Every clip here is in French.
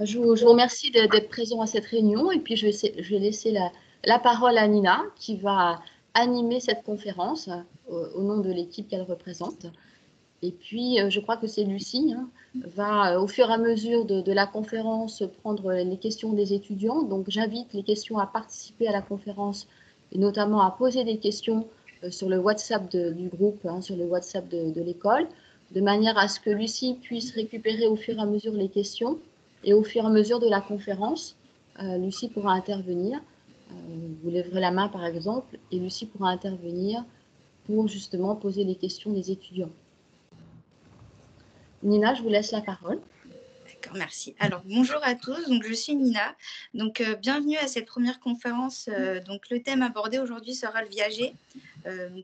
Je vous remercie d'être présent à cette réunion et puis je vais laisser la parole à Nina qui va animer cette conférence au nom de l'équipe qu'elle représente. Et puis, je crois que c'est Lucie, va au fur et à mesure de la conférence prendre les questions des étudiants. Donc, j'invite les questions à participer à la conférence et notamment à poser des questions sur le WhatsApp du groupe, sur le WhatsApp de l'école, de manière à ce que Lucie puisse récupérer au fur et à mesure les questions. Et au fur et à mesure de la conférence, Lucie pourra intervenir. Vous lèverez la main, par exemple, et Lucie pourra intervenir pour justement poser les questions des étudiants. Nina, je vous laisse la parole. D'accord, merci. Alors, bonjour à tous. Donc, je suis Nina. Donc, bienvenue à cette première conférence. Donc, le thème abordé aujourd'hui sera le viager.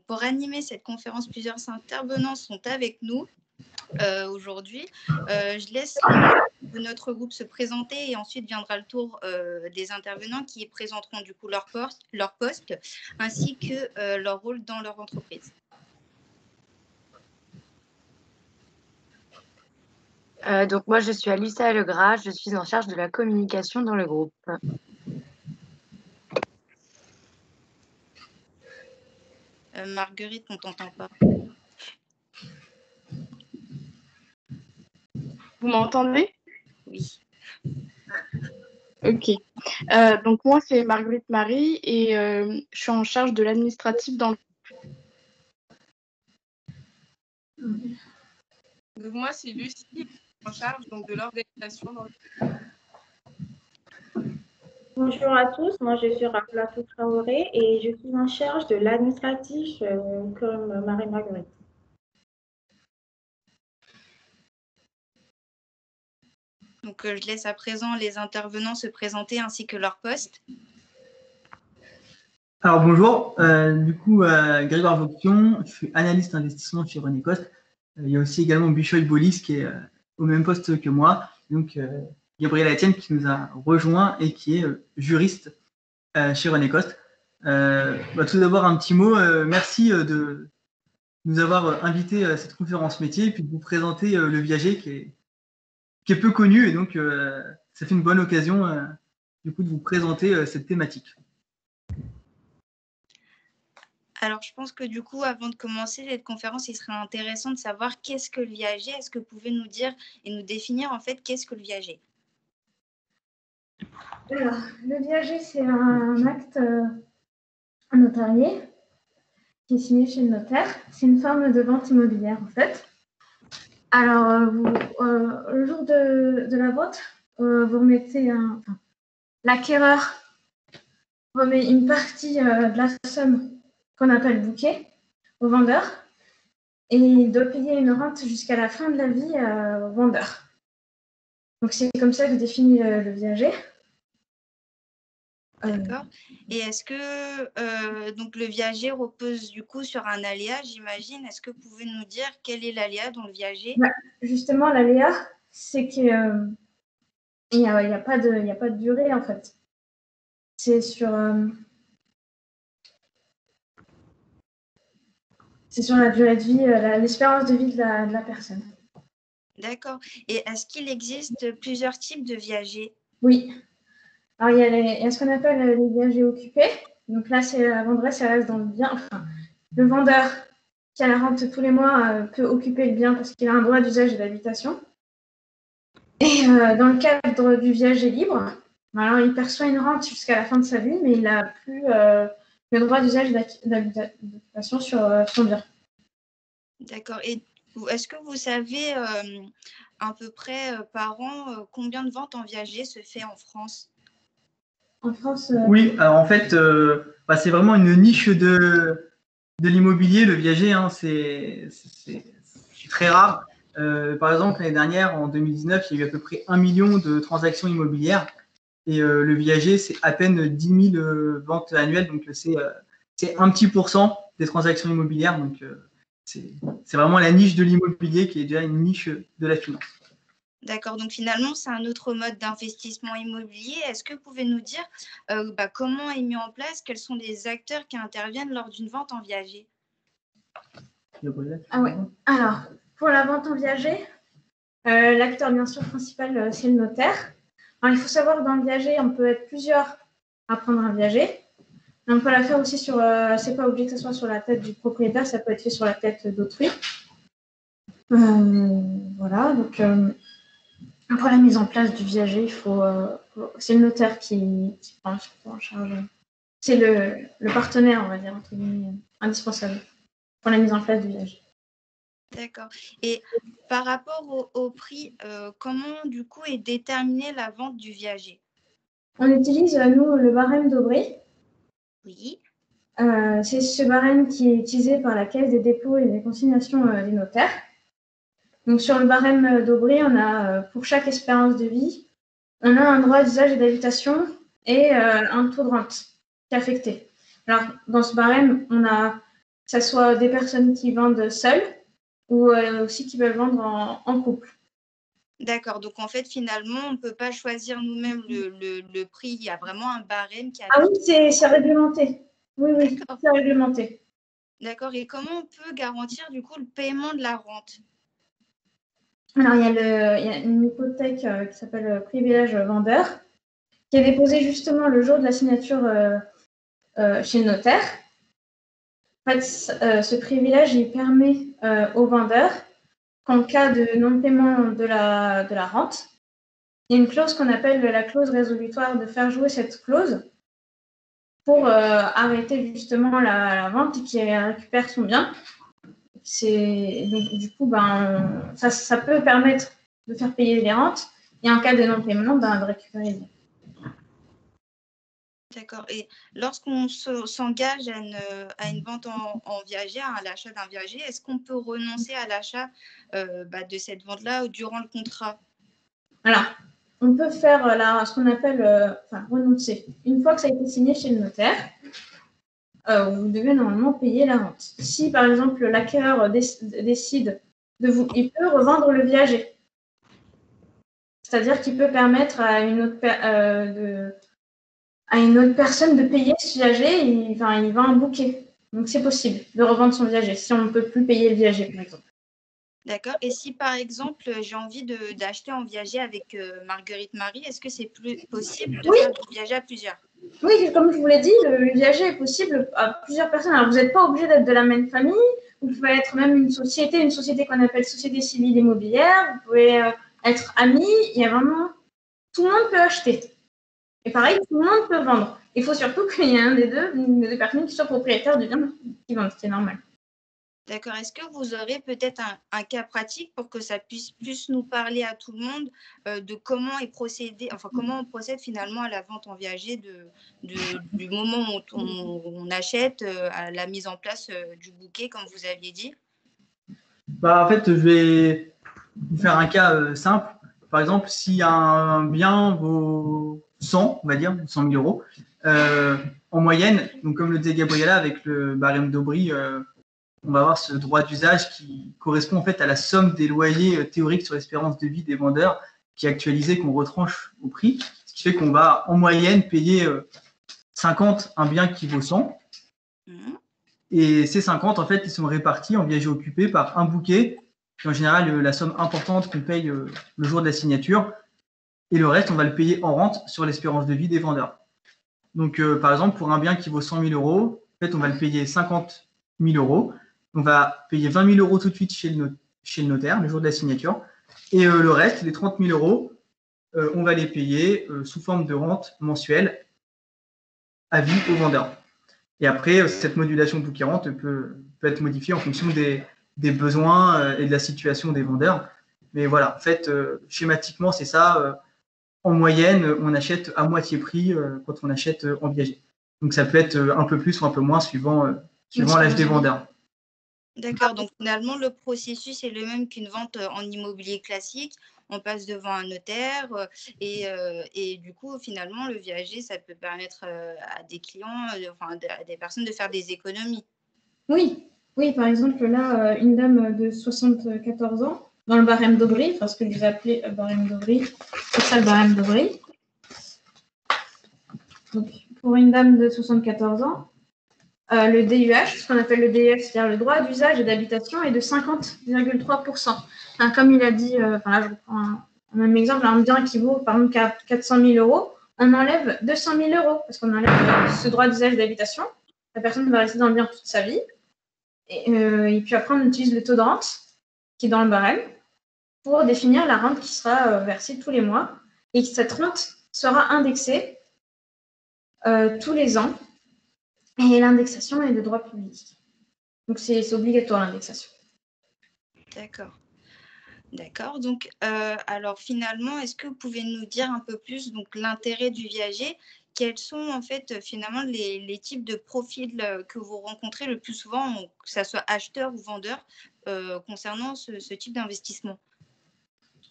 Pour animer cette conférence, plusieurs intervenants sont avec nous aujourd'hui. Je laisse les membres de notre groupe se présenter et ensuite viendra le tour des intervenants qui présenteront du coup leur poste ainsi que leur rôle dans leur entreprise. Donc moi, je suis Alissa Legras, je suis en charge de la communication dans le groupe. Marguerite, on ne t'entend pas. Vous m'entendez? Oui. Ok. Donc moi, c'est Marguerite Marie et je suis en charge de l'administratif dans le Donc, moi, c'est Lucie, en charge donc, de l'organisation dans le... Bonjour à tous, moi je suis Ramlatou Traoré et je suis en charge de l'administratif comme Marie-Marguerite. Donc je laisse à présent les intervenants se présenter ainsi que leur poste. Alors bonjour, Grégoire Vauquion, je suis analyste investissement chez René Coste. Il y a aussi également Bishoy Bolis qui est au même poste que moi. Donc Gabriel Etienne qui nous a rejoint et qui est juriste chez René Coste. Tout d'abord un petit mot, merci de nous avoir invités à cette conférence métier et puis de vous présenter le viager qui est peu connu et donc ça fait une bonne occasion du coup de vous présenter cette thématique. Alors, je pense que du coup, avant de commencer cette conférence, il serait intéressant de savoir qu'est-ce que le viager. Est-ce que vous pouvez nous dire et nous définir en fait qu'est-ce que le viager? Alors, le viager, c'est un acte notarié qui est signé chez le notaire. C'est une forme de vente immobilière en fait. Alors, le jour de la vente, vous remettez l'acquéreur remet une partie de la somme qu'on appelle bouquet au vendeur et il doit payer une rente jusqu'à la fin de la vie au vendeur. Donc, c'est comme ça que je définis le viager. D'accord. Et est-ce que donc le viager repose du coup sur un aléa, j'imagine? Est-ce que vous pouvez nous dire quel est l'aléa dans le viager? Justement, l'aléa, c'est qu'il n'y a pas de durée en fait. C'est sur la durée de vie, l'espérance de vie de la personne. D'accord. Et est-ce qu'il existe plusieurs types de viagers? Oui. Alors, il y a ce qu'on appelle les viagers occupés. Donc là, la venderesse, ça reste dans le bien. Enfin, le vendeur qui a la rente tous les mois peut occuper le bien parce qu'il a un droit d'usage et d'habitation. Et dans le cadre du viager libre, alors il perçoit une rente jusqu'à la fin de sa vie, mais il n'a plus le droit d'usage et d'habitation sur son bien. D'accord. Et est-ce que vous savez à peu près par an combien de ventes en viager se fait en France? En France Oui, alors en fait, c'est vraiment une niche de l'immobilier, le viager, hein, c'est très rare. Par exemple, l'année dernière, en 2019, il y a eu à peu près 1 million de transactions immobilières et le viager, c'est à peine 10 000 ventes annuelles, donc c'est un petit pourcent des transactions immobilières, donc c'est vraiment la niche de l'immobilier qui est déjà une niche de la finance. D'accord, donc finalement, c'est un autre mode d'investissement immobilier. Est-ce que vous pouvez nous dire comment est mis en place, quels sont les acteurs qui interviennent lors d'une vente en viager? Ah ouais. Alors, pour la vente en viager, l'acteur bien sûr principal, c'est le notaire. Alors, il faut savoir que dans le viager, on peut être plusieurs à prendre un viager. On peut la faire aussi sur. C'est pas obligé que ce soit sur la tête du propriétaire, ça peut être fait sur la tête d'autrui. Voilà, donc pour la mise en place du viager, c'est le notaire qui prend en charge. C'est le partenaire, on va dire, entre guillemets, indispensable pour la mise en place du viager. D'accord. Et par rapport au prix, comment du coup est déterminée la vente du viager? On utilise, nous, le barème d'Aubry. Oui. C'est ce barème qui est utilisé par la Caisse des dépôts et des consignations des notaires. Donc, sur le barème d'Aubry, on a, pour chaque espérance de vie, on a un droit d'usage et d'habitation et un taux de rente qui est affecté. Alors, dans ce barème, on a, que ce soit des personnes qui vendent seules ou aussi qui veulent vendre en couple. D'accord. Donc, en fait, finalement, on ne peut pas choisir nous-mêmes le prix. Il y a vraiment un barème qui Ah oui, c'est réglementé. Oui, c'est réglementé. D'accord. Et comment on peut garantir, du coup, le paiement de la rente? Alors, il y a une hypothèque qui s'appelle privilège vendeur, qui est déposée justement le jour de la signature chez le notaire. En fait, ce privilège, il permet au vendeur qu'en cas de non-paiement de la rente, il y a une clause qu'on appelle la clause résolutoire, de faire jouer cette clause pour arrêter justement la vente et qu'il récupère son bien. Donc, du coup, ça peut permettre de faire payer les rentes et en cas de non-paiement, de récupérer les biens. D'accord. Et lorsqu'on s'engage à une vente en viager, à l'achat d'un viager, est-ce qu'on peut renoncer à l'achat de cette vente-là durant le contrat? Alors, on peut faire ce qu'on appelle renoncer. Une fois que ça a été signé chez le notaire, vous devez normalement payer la rente. Si, par exemple, l'acquéreur décide il peut revendre le viager. C'est-à-dire qu'il peut permettre à une autre personne de payer ce viager, il vend un bouquet. Donc, c'est possible de revendre son viager si on ne peut plus payer le viager, par exemple. D'accord. Et si, par exemple, j'ai envie d'acheter en viager avec Marguerite Marie, est-ce que c'est plus possible de faire du viager à plusieurs? Oui, comme je vous l'ai dit, le viager est possible à plusieurs personnes. Alors, vous n'êtes pas obligé d'être de la même famille. Vous pouvez être même une société qu'on appelle société civile immobilière. Vous pouvez être amis. Il y a vraiment… Tout le monde peut acheter. Et pareil, tout le monde peut vendre. Il faut surtout qu'il y ait une des deux personnes qui soit propriétaire du bien qui vend, ce qui est normal. D'accord. Est-ce que vous aurez peut-être un cas pratique pour que ça puisse plus nous parler à tout le monde de comment comment on procède finalement à la vente en viager du moment où on achète à la mise en place du bouquet, comme vous aviez dit? En fait, je vais vous faire un cas simple. Par exemple, si un bien vaut 100, on va dire, 100 000 euros, en moyenne, donc comme le disait Gabriela, avec le barème d'Aubry, on va avoir ce droit d'usage qui correspond en fait à la somme des loyers théoriques sur l'espérance de vie des vendeurs, qui est actualisé, qu'on retranche au prix, ce qui fait qu'on va en moyenne payer 50 un bien qui vaut 100. Et ces 50, en fait, ils sont répartis en viager occupé par un bouquet, qui est en général la somme importante qu'on paye le jour de la signature. Et le reste, on va le payer en rente sur l'espérance de vie des vendeurs. Donc, par exemple, pour un bien qui vaut 100 000 euros, en fait, on va le payer 50 000 euros. On va payer 20 000 euros tout de suite chez le notaire, le jour de la signature. Et le reste, les 30 000 euros, on va les payer sous forme de rente mensuelle à vie au vendeur. Et après, cette modulation bouquet rente peut être modifiée en fonction des besoins et de la situation des vendeurs. Mais voilà, en fait, schématiquement, c'est ça. En moyenne, on achète à moitié prix quand on achète en viager. Donc, ça peut être un peu plus ou un peu moins suivant l'âge des vendeurs. D'accord. Donc, finalement, le processus est le même qu'une vente en immobilier classique. On passe devant un notaire et du coup, finalement, le viager, ça peut permettre à des clients, à des personnes de faire des économies. Oui, par exemple, là, une dame de 74 ans, dans le barème d'Aubry, ce que je vous ai appelé barème d'Aubry, c'est ça le barème d'Aubry. Donc, pour une dame de 74 ans, le DUH, ce qu'on appelle le DUH, c'est-à-dire le droit d'usage et d'habitation, est de 50,3%. Comme il a dit, là je reprends Même exemple, un bien qui vaut par exemple 400 000 euros, on enlève 200 000 euros parce qu'on enlève ce droit d'usage d'habitation. La personne va rester dans le bien toute sa vie. Et puis après, on utilise le taux de rente qui est dans le barème pour définir la rente qui sera versée tous les mois. Et cette rente sera indexée tous les ans. Et l'indexation est de droit public. Donc, c'est obligatoire l'indexation. D'accord. D'accord. Donc, alors finalement, est-ce que vous pouvez nous dire un peu plus donc l'intérêt du viager? Quels sont en fait finalement les types de profils que vous rencontrez le plus souvent, que ce soit acheteur ou vendeur, concernant ce type d'investissement?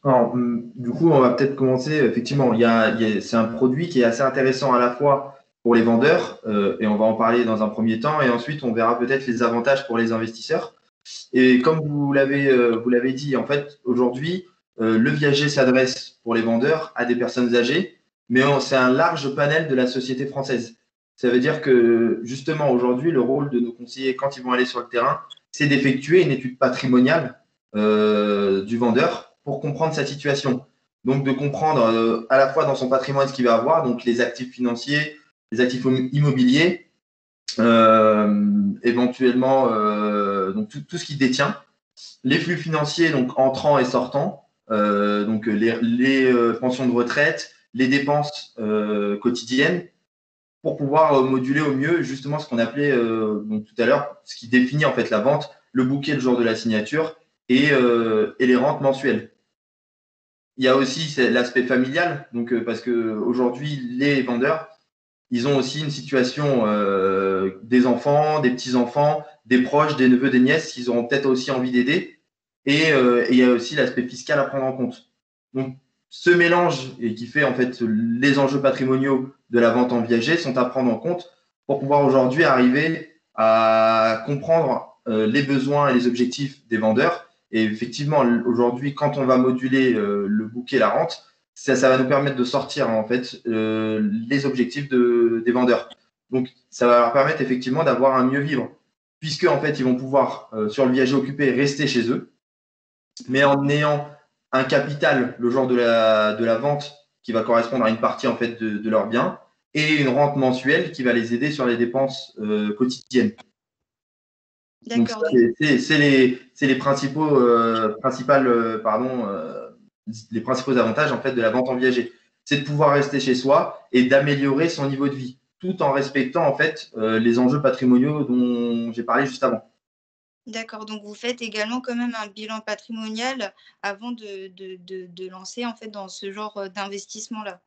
Alors, du coup, on va peut-être commencer. Effectivement, c'est un produit qui est assez intéressant à la fois pour les vendeurs, et on va en parler dans un premier temps, et ensuite on verra peut-être les avantages pour les investisseurs. Et comme vous l'avez dit, en fait, aujourd'hui, le viager s'adresse pour les vendeurs à des personnes âgées, mais c'est un large panel de la société française. Ça veut dire que justement, aujourd'hui, le rôle de nos conseillers, quand ils vont aller sur le terrain, c'est d'effectuer une étude patrimoniale du vendeur pour comprendre sa situation. Donc, de comprendre à la fois dans son patrimoine ce qu'il va avoir, donc les actifs financiers, les actifs immobiliers, éventuellement donc tout ce qu'il détient, les flux financiers donc entrants et sortants, donc les pensions de retraite, les dépenses quotidiennes, pour pouvoir moduler au mieux justement ce qu'on appelait donc tout à l'heure, ce qui définit en fait la vente, le bouquet le jour de la signature et les rentes mensuelles. Il y a aussi l'aspect familial, donc parce que aujourd'hui les vendeurs, ils ont aussi une situation des enfants, des petits-enfants, des proches, des neveux, des nièces qu'ils auront peut-être aussi envie d'aider. Et il y a aussi l'aspect fiscal à prendre en compte. Donc, ce mélange et qui fait en fait les enjeux patrimoniaux de la vente en viager sont à prendre en compte pour pouvoir aujourd'hui arriver à comprendre les besoins et les objectifs des vendeurs. Et effectivement, aujourd'hui, quand on va moduler le bouquet, la rente, ça va nous permettre de sortir en fait les objectifs des vendeurs. Donc, ça va leur permettre effectivement d'avoir un mieux vivre, puisque en fait, ils vont pouvoir sur le viager occupé rester chez eux, mais en ayant un capital le jour de la vente qui va correspondre à une partie en fait de leur bien et une rente mensuelle qui va les aider sur les dépenses quotidiennes. Donc, c'est les principaux les principaux avantages en fait de la vente en viager, c'est de pouvoir rester chez soi et d'améliorer son niveau de vie, tout en respectant en fait les enjeux patrimoniaux dont j'ai parlé juste avant. D'accord, donc vous faites également quand même un bilan patrimonial avant de lancer en fait dans ce genre d'investissement-là.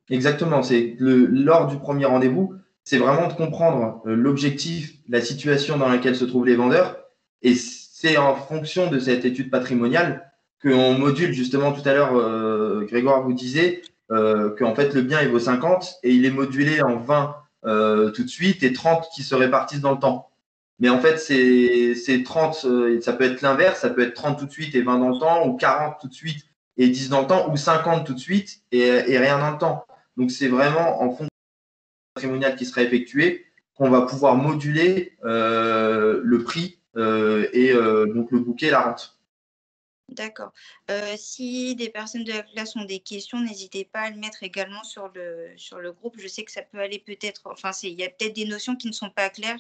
Exactement, c'est lors du premier rendez-vous, c'est vraiment de comprendre l'objectif, la situation dans laquelle se trouvent les vendeurs, et c'est en fonction de cette étude patrimoniale qu'on module justement tout à l'heure, Grégoire vous disait qu'en fait le bien il vaut 50 et il est modulé en 20 tout de suite et 30 qui se répartissent dans le temps. Mais en fait, c'est 30, ça peut être l'inverse, ça peut être 30 tout de suite et 20 dans le temps, ou 40 tout de suite et 10 dans le temps, ou 50 tout de suite et rien dans le temps. Donc, c'est vraiment en fonction du patrimonial qui sera effectué qu'on va pouvoir moduler le prix et donc le bouquet, la rente. D'accord. Si des personnes de la classe ont des questions, n'hésitez pas à le mettre également sur le groupe. Je sais que ça peut aller peut-être, enfin, il y a peut-être des notions qui ne sont pas claires.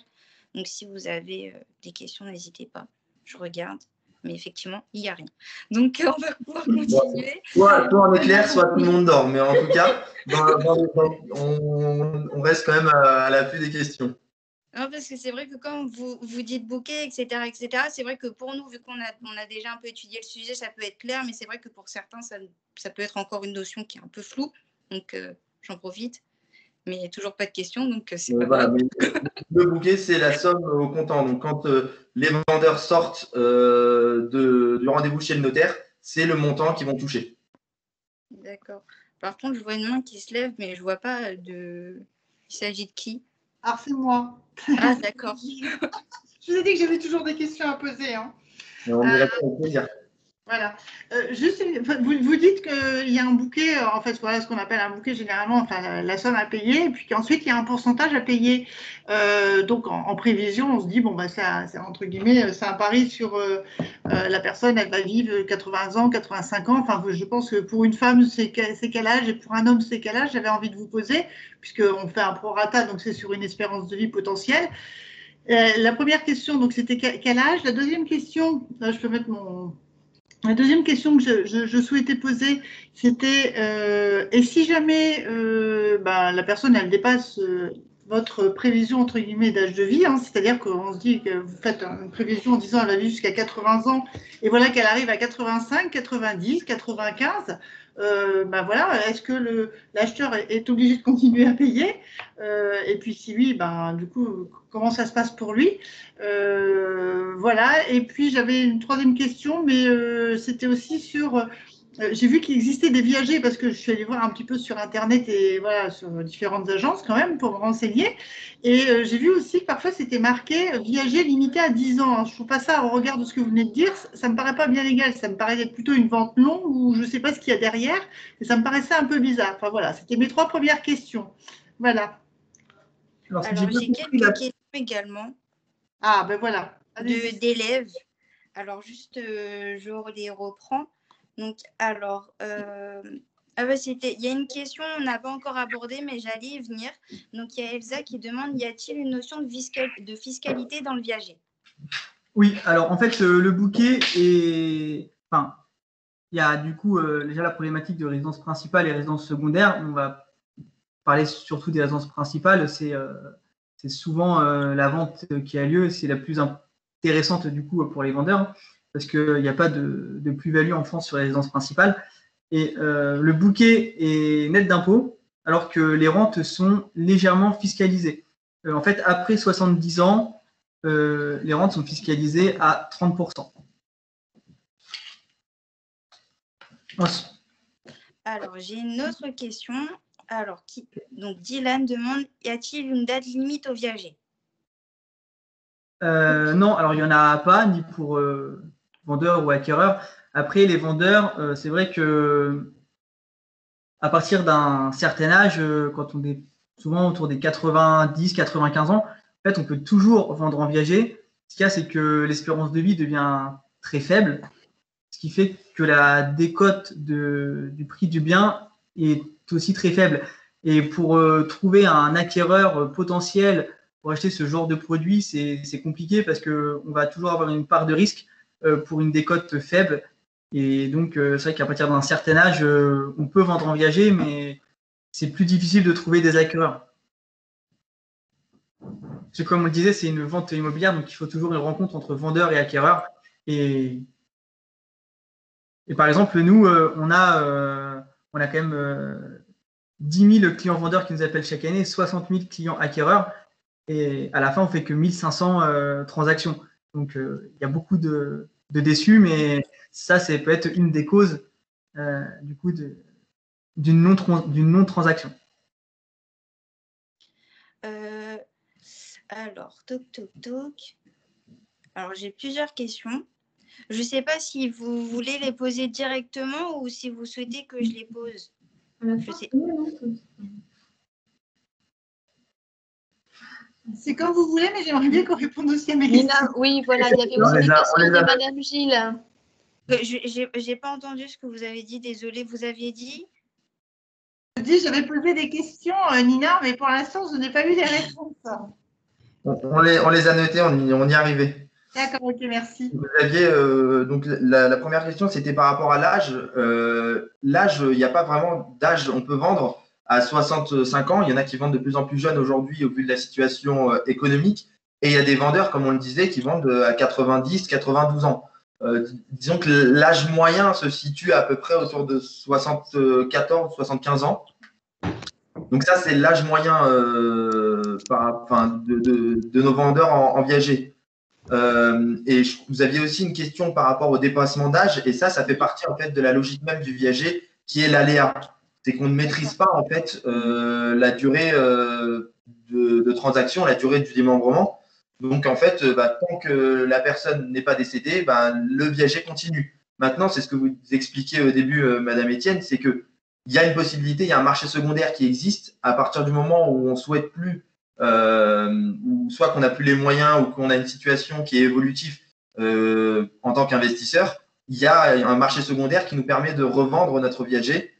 Donc, si vous avez des questions, n'hésitez pas. Je regarde. Mais effectivement, il n'y a rien. Donc, on va pouvoir continuer. Soit on est clair, soit tout le monde dort. Mais en tout cas, on reste quand même à l'affût des questions. Non, parce que c'est vrai que quand vous dites bouquet, etc., c'est vrai que pour nous, vu qu'on a déjà un peu étudié le sujet, ça peut être clair, mais c'est vrai que pour certains, ça peut être encore une notion qui est un peu floue. Donc, j'en profite. Mais il n'y a toujours pas de questions, donc c'est pas grave. Le bouquet, c'est la somme au comptant. Donc, quand les vendeurs sortent du rendez-vous chez le notaire, c'est le montant qu'ils vont toucher. D'accord. Par contre, je vois une main qui se lève, mais je ne vois pas Il s'agit de qui? Alors, c'est moi. Ah, d'accord. Je vous ai dit que j'avais toujours des questions à poser. Hein. On y répond avec plaisir. Voilà. Juste, vous dites qu'il y a un bouquet, en fait, voilà ce qu'on appelle un bouquet généralement, enfin, la somme à payer, et puis qu'ensuite, il y a un pourcentage à payer. Donc, en prévision, on se dit, bon, bah, c'est entre guillemets, c'est un pari sur la personne, elle va vivre 80 ans, 85 ans. Enfin, je pense que pour une femme, c'est quel âge et pour un homme, c'est quel âge? J'avais envie de vous poser, puisqu'on fait un prorata, donc c'est sur une espérance de vie potentielle. La première question, donc c'était quel âge? La deuxième question, là, je peux mettre mon… La deuxième question que je souhaitais poser, c'était et si jamais la personne, elle dépasse votre prévision, entre guillemets, d'âge de vie, hein, c'est-à-dire qu'on se dit que vous faites une prévision en disant qu'elle va vivre jusqu'à 80 ans, et voilà qu'elle arrive à 85, 90, 95, voilà, est-ce que l'acheteur est obligé de continuer à payer et puis si oui, du coup, comment ça se passe pour lui? Voilà, et puis j'avais une troisième question, mais c'était aussi sur… j'ai vu qu'il existait des viagers parce que je suis allée voir un petit peu sur Internet et voilà, sur différentes agences quand même pour me renseigner. Et j'ai vu aussi que parfois c'était marqué viager limité à 10 ans. Je ne trouve pas ça, au regard de ce que vous venez de dire, ça ne me paraît pas bien légal. Ça me paraît être plutôt une vente longue ou je ne sais pas ce qu'il y a derrière. Et ça me paraissait un peu bizarre. Enfin voilà, c'était mes trois premières questions. Voilà. Alors j'ai quelques questions également. Ah, ben voilà. D'élèves. Alors, juste, je les reprends. Donc, alors, il y a une question qu'on n'a pas encore abordée, mais j'allais y venir. Donc, il y a Elsa qui demande, y a-t-il une notion de fiscalité dans le viager? Oui, alors en fait, le bouquet est… Enfin, il y a du coup déjà la problématique de résidence principale et résidence secondaire. On va parler surtout des résidences principales. C'est souvent la vente qui a lieu. C'est la plus intéressante du coup pour les vendeurs parce qu'il n'y a pas de plus-value en France sur les résidences principales. Et le bouquet est net d'impôts alors que les rentes sont légèrement fiscalisées. En fait, après 70 ans, les rentes sont fiscalisées à 30%. Alors, j'ai une autre question. Alors, donc Dylan demande, y a-t-il une date limite au viager? Non, alors il n'y en a pas, ni pour vendeurs ou acquéreurs. Après, les vendeurs, c'est vrai que à partir d'un certain âge, quand on est souvent autour des 90, 95 ans, en fait, on peut toujours vendre en viager. Ce qu'il y a, c'est que l'espérance de vie devient très faible, ce qui fait que la décote du prix du bien est aussi très faible. Et pour trouver un acquéreur potentiel pour acheter ce genre de produit, c'est compliqué parce qu'on va toujours avoir une part de risque pour une décote faible. Et donc, c'est vrai qu'à partir d'un certain âge, on peut vendre en viager, mais c'est plus difficile de trouver des acquéreurs. Parce que, comme on le disait, c'est une vente immobilière, donc il faut toujours une rencontre entre vendeurs et acquéreurs. Et par exemple, nous, on a quand même 10 000 clients vendeurs qui nous appellent chaque année, 60 000 clients acquéreurs. Et à la fin, on fait que 1500 transactions. Donc, il y a beaucoup de déçus, mais ça peut être une des causes du coup d'une non-transaction. Alors, Alors, j'ai plusieurs questions. Je ne sais pas si vous voulez les poser directement ou si vous souhaitez que je les pose. Je sais. C'est comme vous voulez, mais j'aimerais bien qu'on réponde aussi à mes questions. Oui, voilà, il y avait aussi des questions de Madame Gilles. Je n'ai pas entendu ce que vous avez dit, désolée, vous aviez dit? J'avais posé des questions, Nina, mais pour l'instant, je n'ai pas eu les réponses. On les a notées, on y arrivait. D'accord, ok, merci. Vous aviez, donc la première question, c'était par rapport à l'âge. L'âge, il n'y a pas vraiment d'âge. On peut vendre à 65 ans. Il y en a qui vendent de plus en plus jeunes aujourd'hui au vu de la situation économique. Et il y a des vendeurs, comme on le disait, qui vendent à 90, 92 ans. Disons que l'âge moyen se situe à peu près autour de 74, 75 ans. Donc ça, c'est l'âge moyen de nos vendeurs en viager. Et vous aviez aussi une question par rapport au dépassement d'âge, et ça fait partie en fait de la logique même du viager, qui est l'aléa. C'est qu'on ne maîtrise pas en fait la durée de transaction, la durée du démembrement. Donc en fait, tant que la personne n'est pas décédée, le viager continue. Maintenant, c'est ce que vous expliquiez au début, Madame Étienne, c'est que il y a une possibilité, il y a un marché secondaire qui existe à partir du moment où on souhaite plus. Ou soit qu'on n'a plus les moyens ou qu'on a une situation qui est évolutive en tant qu'investisseur, il y a un marché secondaire qui nous permet de revendre notre viager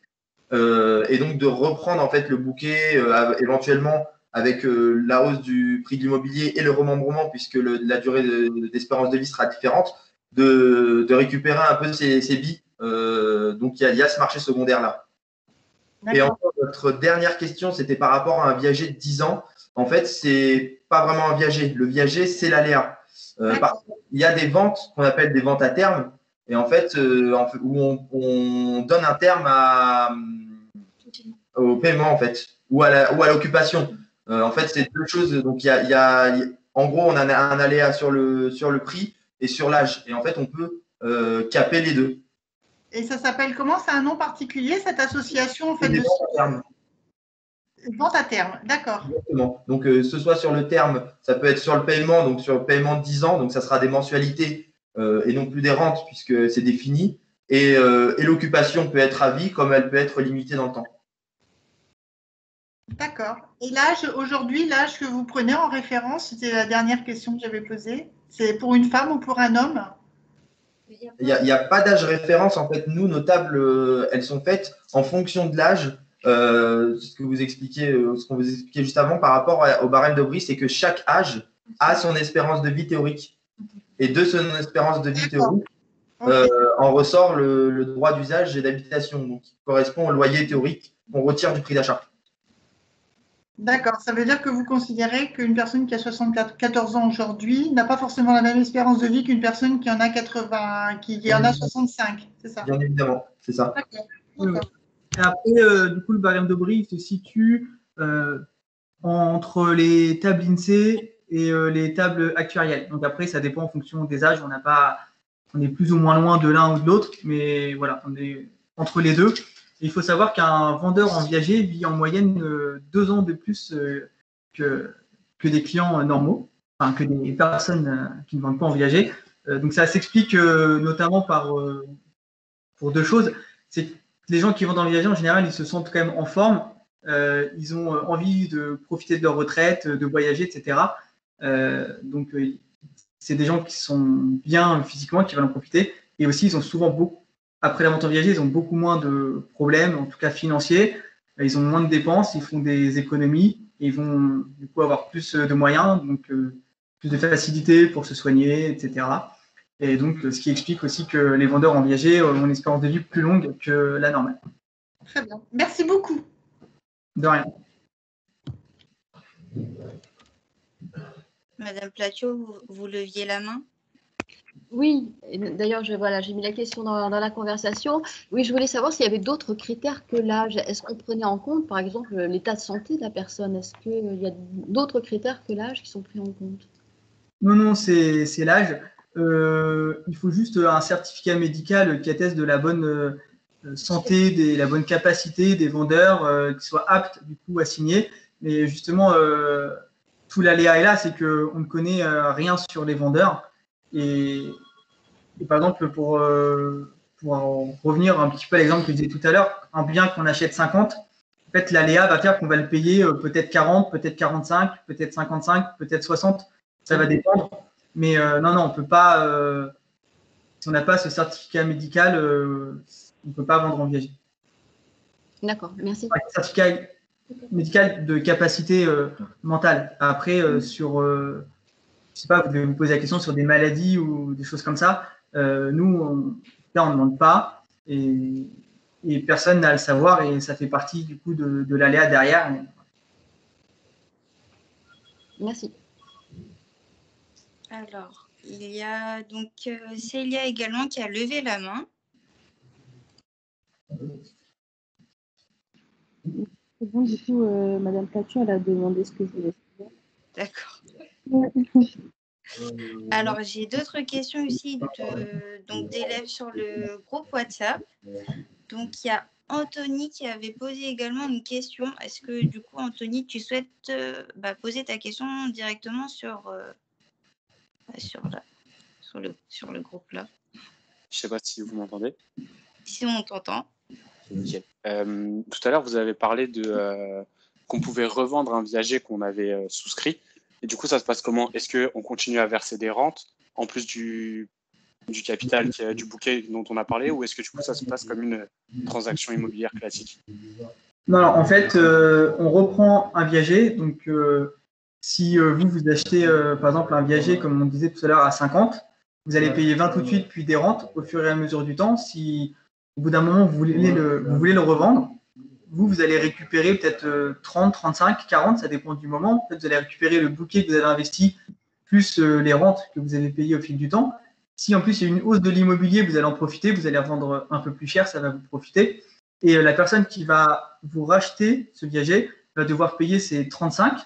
et donc de reprendre en fait le bouquet éventuellement avec la hausse du prix de l'immobilier et le remembrement, puisque la durée d'espérance de vie sera différente, de récupérer un peu ces billes. Donc, il y a ce marché secondaire-là. Et encore, notre dernière question, c'était par rapport à un viager de 10 ans. En fait, c'est pas vraiment un viager. Le viager, c'est l'aléa. Par contre, il y a des ventes qu'on appelle des ventes à terme. Et en fait, où on donne un terme au paiement, en fait, ou à l'occupation. En fait, c'est deux choses. Donc, en gros, on a un aléa sur le prix et sur l'âge. Et en fait, on peut caper les deux. Et ça s'appelle comment? C'est un nom particulier, cette association en fait, des ventes à terme. Vente à terme, d'accord. Exactement. Donc, ce soit sur le terme, ça peut être sur le paiement, donc sur le paiement de 10 ans, donc ça sera des mensualités et non plus des rentes puisque c'est défini. Et l'occupation peut être à vie comme elle peut être limitée dans le temps. D'accord. Et l'âge, aujourd'hui, l'âge que vous prenez en référence, c'était la dernière question que j'avais posée. C'est pour une femme ou pour un homme? Il n'y a pas d'âge référence. En fait, nous, nos tables, elles sont faites en fonction de l'âge. Ce qu'on vous expliquait juste avant par rapport au barème de Brie, c'est que chaque âge a son espérance de vie théorique. Et de son espérance de vie théorique, en ressort le droit d'usage et d'habitation, donc qui correspond au loyer théorique qu'on retire du prix d'achat. D'accord, ça veut dire que vous considérez qu'une personne qui a 74 ans aujourd'hui n'a pas forcément la même espérance de vie qu'une personne qui en a 80, qui en a 65, c'est ça? Bien évidemment, c'est ça. D'accord. Et après, du coup, le barème de Brie se situe entre les tables INSEE et les tables actuarielles. Donc après, ça dépend en fonction des âges. On est plus ou moins loin de l'un ou de l'autre, mais voilà, on est entre les deux. Et il faut savoir qu'un vendeur en viager vit en moyenne 2 ans de plus que des clients normaux, enfin que des personnes qui ne vendent pas en viager. Donc ça s'explique notamment pour deux choses. C'est que les gens qui vendent en viager, en général, ils se sentent quand même en forme. Ils ont envie de profiter de leur retraite, de voyager, etc. Donc, c'est des gens qui sont bien physiquement, qui veulent en profiter. Et aussi, ils ont souvent après la vente en viager, ils ont beaucoup moins de problèmes, en tout cas financiers. Ils ont moins de dépenses, ils font des économies et ils vont du coup avoir plus de moyens, donc plus de facilité pour se soigner, etc. Et donc, ce qui explique aussi que les vendeurs en viager ont une espérance de vie plus longue que la normale. Très bien. Merci beaucoup. De rien. Madame Platiot, vous leviez la main? Oui, d'ailleurs, j'ai mis la question dans la conversation. Oui, je voulais savoir s'il y avait d'autres critères que l'âge. Est-ce qu'on prenait en compte, par exemple, l'état de santé de la personne? Est-ce qu'il y a d'autres critères que l'âge qui sont pris en compte? Non, c'est l'âge. Il faut juste un certificat médical qui atteste de la bonne santé, la bonne capacité des vendeurs qui soient aptes du coup à signer. Mais justement, tout l'aléa est là, c'est qu'on ne connaît rien sur les vendeurs. Et par exemple, pour en revenir un petit peu à l'exemple que je disais tout à l'heure, un bien qu'on achète 50, en fait, l'aléa va faire qu'on va le payer peut-être 40, peut-être 45, peut-être 55, peut-être 60. Ça va dépendre. Mais non, on ne peut pas, si on n'a pas ce certificat médical, on ne peut pas vendre en viager. D'accord, merci. Certificat médical de capacité mentale. Après, je sais pas, vous devez vous poser la question sur des maladies ou des choses comme ça. Nous, on ne demande pas et personne n'a à le savoir et ça fait partie du coup de l'aléa derrière. Merci. Alors, il y a donc Célia également qui a levé la main. C'est bon, du coup, Madame Platiot, elle a demandé ce que je voulais savoir. D'accord. Alors, j'ai d'autres questions aussi d'élèves sur le groupe WhatsApp. Donc, il y a Anthony qui avait posé également une question. Est-ce que, du coup, Anthony, tu souhaites poser ta question directement sur le groupe là? Je ne sais pas si vous m'entendez. Si on t'entend. Nickel. Tout à l'heure, vous avez parlé qu'on pouvait revendre un viager qu'on avait souscrit. Et du coup, ça se passe comment? Est-ce qu'on continue à verser des rentes en plus du du capital, du bouquet dont on a parlé, ou est-ce que du coup ça se passe comme une transaction immobilière classique? Non, en fait, on reprend un viager. Donc, si vous achetez, par exemple, un viager, comme on disait tout à l'heure, à 50, vous allez payer 20 tout de suite, puis des rentes au fur et à mesure du temps. Si au bout d'un moment, vous voulez le revendre, vous allez récupérer peut-être 30, 35, 40, ça dépend du moment. Peut-être vous allez récupérer le bouquet que vous avez investi, plus les rentes que vous avez payées au fil du temps. Si en plus il y a une hausse de l'immobilier, vous allez en profiter, vous allez revendre un peu plus cher, ça va vous profiter. Et la personne qui va vous racheter ce viager va devoir payer ses 35,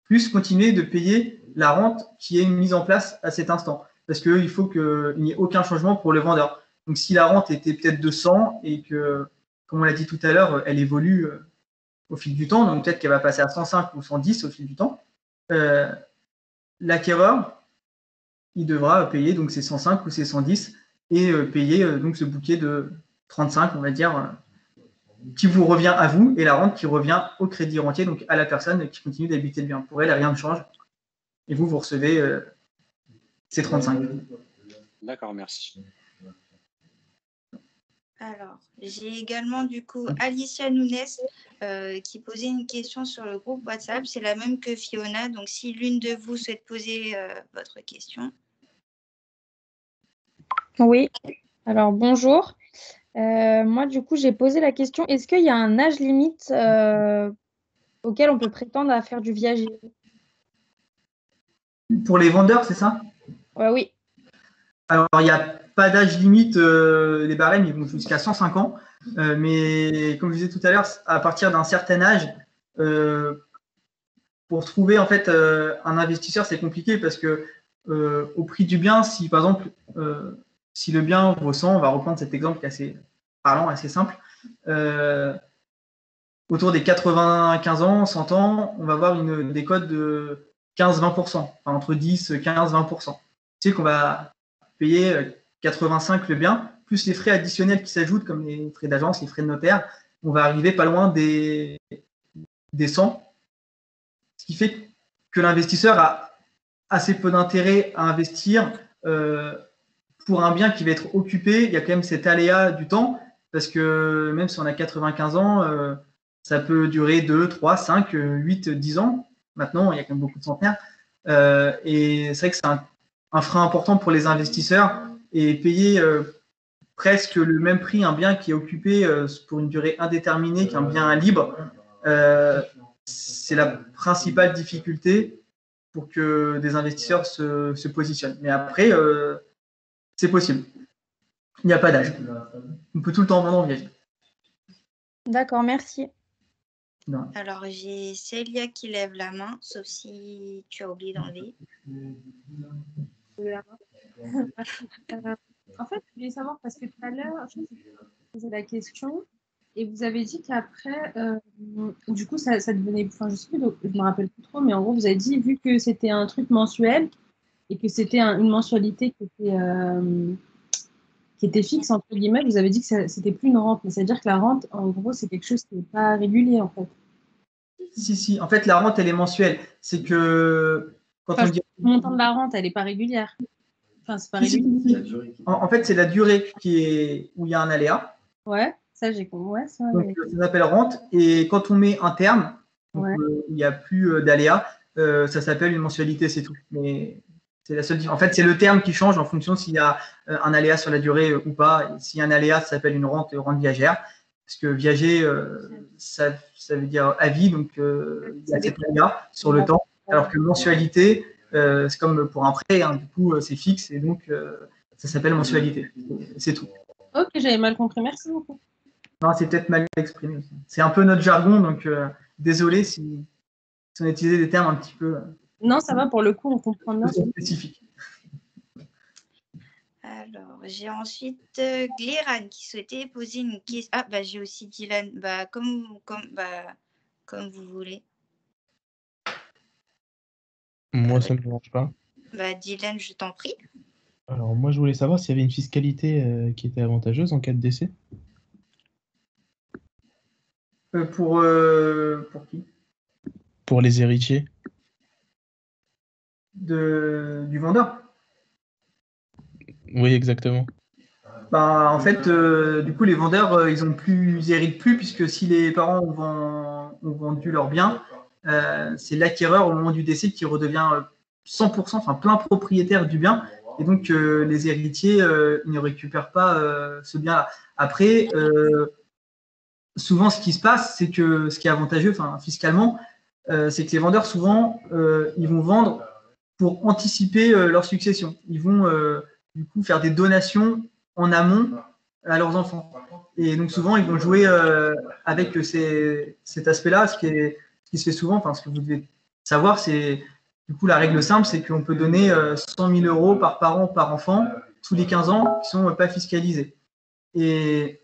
plus continuer de payer la rente qui est mise en place à cet instant. Parce qu'il faut qu'il n'y ait aucun changement pour le vendeur. Donc si la rente était peut-être de 100 et que, comme on l'a dit tout à l'heure, elle évolue au fil du temps, donc peut-être qu'elle va passer à 105 ou 110 au fil du temps, l'acquéreur, il devra payer donc ses 105 ou ses 110 et payer donc ce bouquet de 35, on va dire, qui vous revient à vous, et la rente qui revient au crédit rentier, donc à la personne qui continue d'habiter le bien. Pour elle, rien ne change. Et vous recevez ces 35. D'accord, merci. Alors, j'ai également du coup Alicia Nunes qui posait une question sur le groupe WhatsApp. C'est la même que Fiona. Donc, si l'une de vous souhaite poser votre question. Oui, alors bonjour. Moi, du coup, j'ai posé la question, est-ce qu'il y a un âge limite auquel on peut prétendre à faire du viager? Pour les vendeurs, c'est ça? Oui. Alors, il n'y a pas d'âge limite. Les barèmes, ils vont jusqu'à 105 ans. Mais comme je disais tout à l'heure, à partir d'un certain âge, pour trouver en fait un investisseur, c'est compliqué parce que au prix du bien, si par exemple, si le bien vaut 100, on va reprendre cet exemple qui est assez parlant, assez simple. Autour des 95 ans, 100 ans, on va avoir des cotes de 15-20%, enfin, entre 10, 15, 20%. Tu sais qu'on va payer 85 le bien, plus les frais additionnels qui s'ajoutent, comme les frais d'agence, les frais de notaire, on va arriver pas loin des 100. Ce qui fait que l'investisseur a assez peu d'intérêt à investir pour un bien qui va être occupé. Il y a quand même cet aléa du temps, parce que même si on a 95 ans, ça peut durer 2, 3, 5, 8, 10 ans. Maintenant, il y a quand même beaucoup de centenaires. Et c'est vrai que c'est un frein important pour les investisseurs. Et payer presque le même prix un bien qui est occupé pour une durée indéterminée qu'un bien libre, c'est la principale difficulté pour que des investisseurs se positionnent. Mais après, c'est possible. Il n'y a pas d'âge. On peut tout le temps vendre en viager. D'accord, merci. Non. Alors, j'ai Célia qui lève la main, sauf si tu as oublié d'enlever. En fait, je voulais savoir, parce que tout à l'heure, je vous posé la question, et vous avez dit qu'après, du coup, ça devenait, enfin, je sais plus, je me rappelle plus trop, mais en gros, vous avez dit, vu que c'était un truc mensuel, et que c'était une mensualité qui était fixe, entre guillemets, vous avez dit que c'était plus une rente, mais c'est-à-dire que la rente, en gros, c'est quelque chose qui n'est pas régulier, en fait. Si. En fait, la rente, elle est mensuelle. C'est que quand on dit... Le montant de la rente, elle n'est pas régulière. Enfin, c'est pas régulier. En fait, c'est la durée où il y a un aléa. Ouais, ça, j'ai compris. Ouais, ça s'appelle rente. Et quand on met un terme, ouais. Il n'y a plus d'aléa, ça s'appelle une mensualité, c'est tout. Mais c'est la seule différence. En fait, c'est le terme qui change en fonction s'il y a un aléa sur la durée ou pas. S'il y a un aléa, ça s'appelle une rente viagère. Parce que viager, ça veut dire à vie, donc il y a cet aléa sur le temps. Alors que mensualité, c'est comme pour un prêt, hein, du coup, c'est fixe et donc ça s'appelle mensualité. C'est tout. Ok, j'avais mal compris. Merci beaucoup. Non, c'est peut-être mal exprimé aussi. C'est un peu notre jargon, donc désolé si on a utilisé des termes un petit peu. Non, ça va, pour le coup, on comprend bien. Spécifique. Alors, j'ai ensuite Gléran qui souhaitait poser une question. Ah, bah, j'ai aussi Dylan. Bah, comme vous voulez. Moi, ça ne me dérange pas. Bah, Dylan, je t'en prie. Alors, moi, je voulais savoir s'il y avait une fiscalité qui était avantageuse en cas de décès. Pour qui? Pour les héritiers. Du vendeur? Oui, exactement. Bah, en fait, du coup, les vendeurs, ils héritent plus, puisque si les parents ont vendu leurs biens, c'est l'acquéreur au moment du décès qui redevient 100%, enfin plein propriétaire du bien. Et donc, les héritiers, ils ne récupèrent pas ce bien-là. Après, souvent, ce qui se passe, c'est que ce qui est avantageux, enfin, fiscalement, c'est que les vendeurs, souvent, ils vont vendre pour anticiper leur succession. Ils vont du coup faire des donations en amont à leurs enfants. Et donc souvent, ils vont jouer avec cet aspect-là, ce qui se fait souvent, enfin ce que vous devez savoir, c'est du coup la règle simple, c'est qu'on peut donner 100 000 euros par parent, par enfant, tous les 15 ans, qui ne sont pas fiscalisés. Et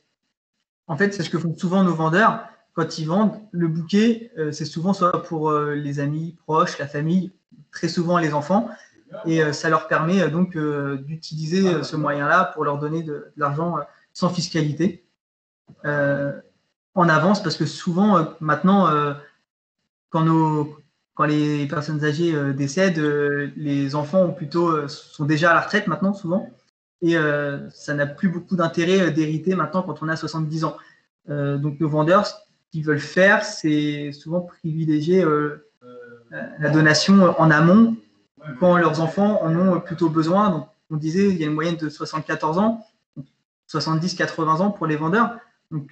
en fait, c'est ce que font souvent nos vendeurs. Quand ils vendent le bouquet, c'est souvent soit pour les amis proches, la famille, très souvent les enfants. Et ça leur permet donc d'utiliser ce moyen-là pour leur donner de l'argent sans fiscalité en avance, parce que souvent, maintenant, quand les personnes âgées décèdent, les enfants sont déjà à la retraite maintenant, souvent. Et ça n'a plus beaucoup d'intérêt d'hériter maintenant quand on a 70 ans. Donc nos vendeurs, ce qu'ils veulent faire, c'est souvent privilégier la donation en amont quand leurs enfants en ont plutôt besoin. Donc on disait il y a une moyenne de 74 ans, 70-80 ans pour les vendeurs. Donc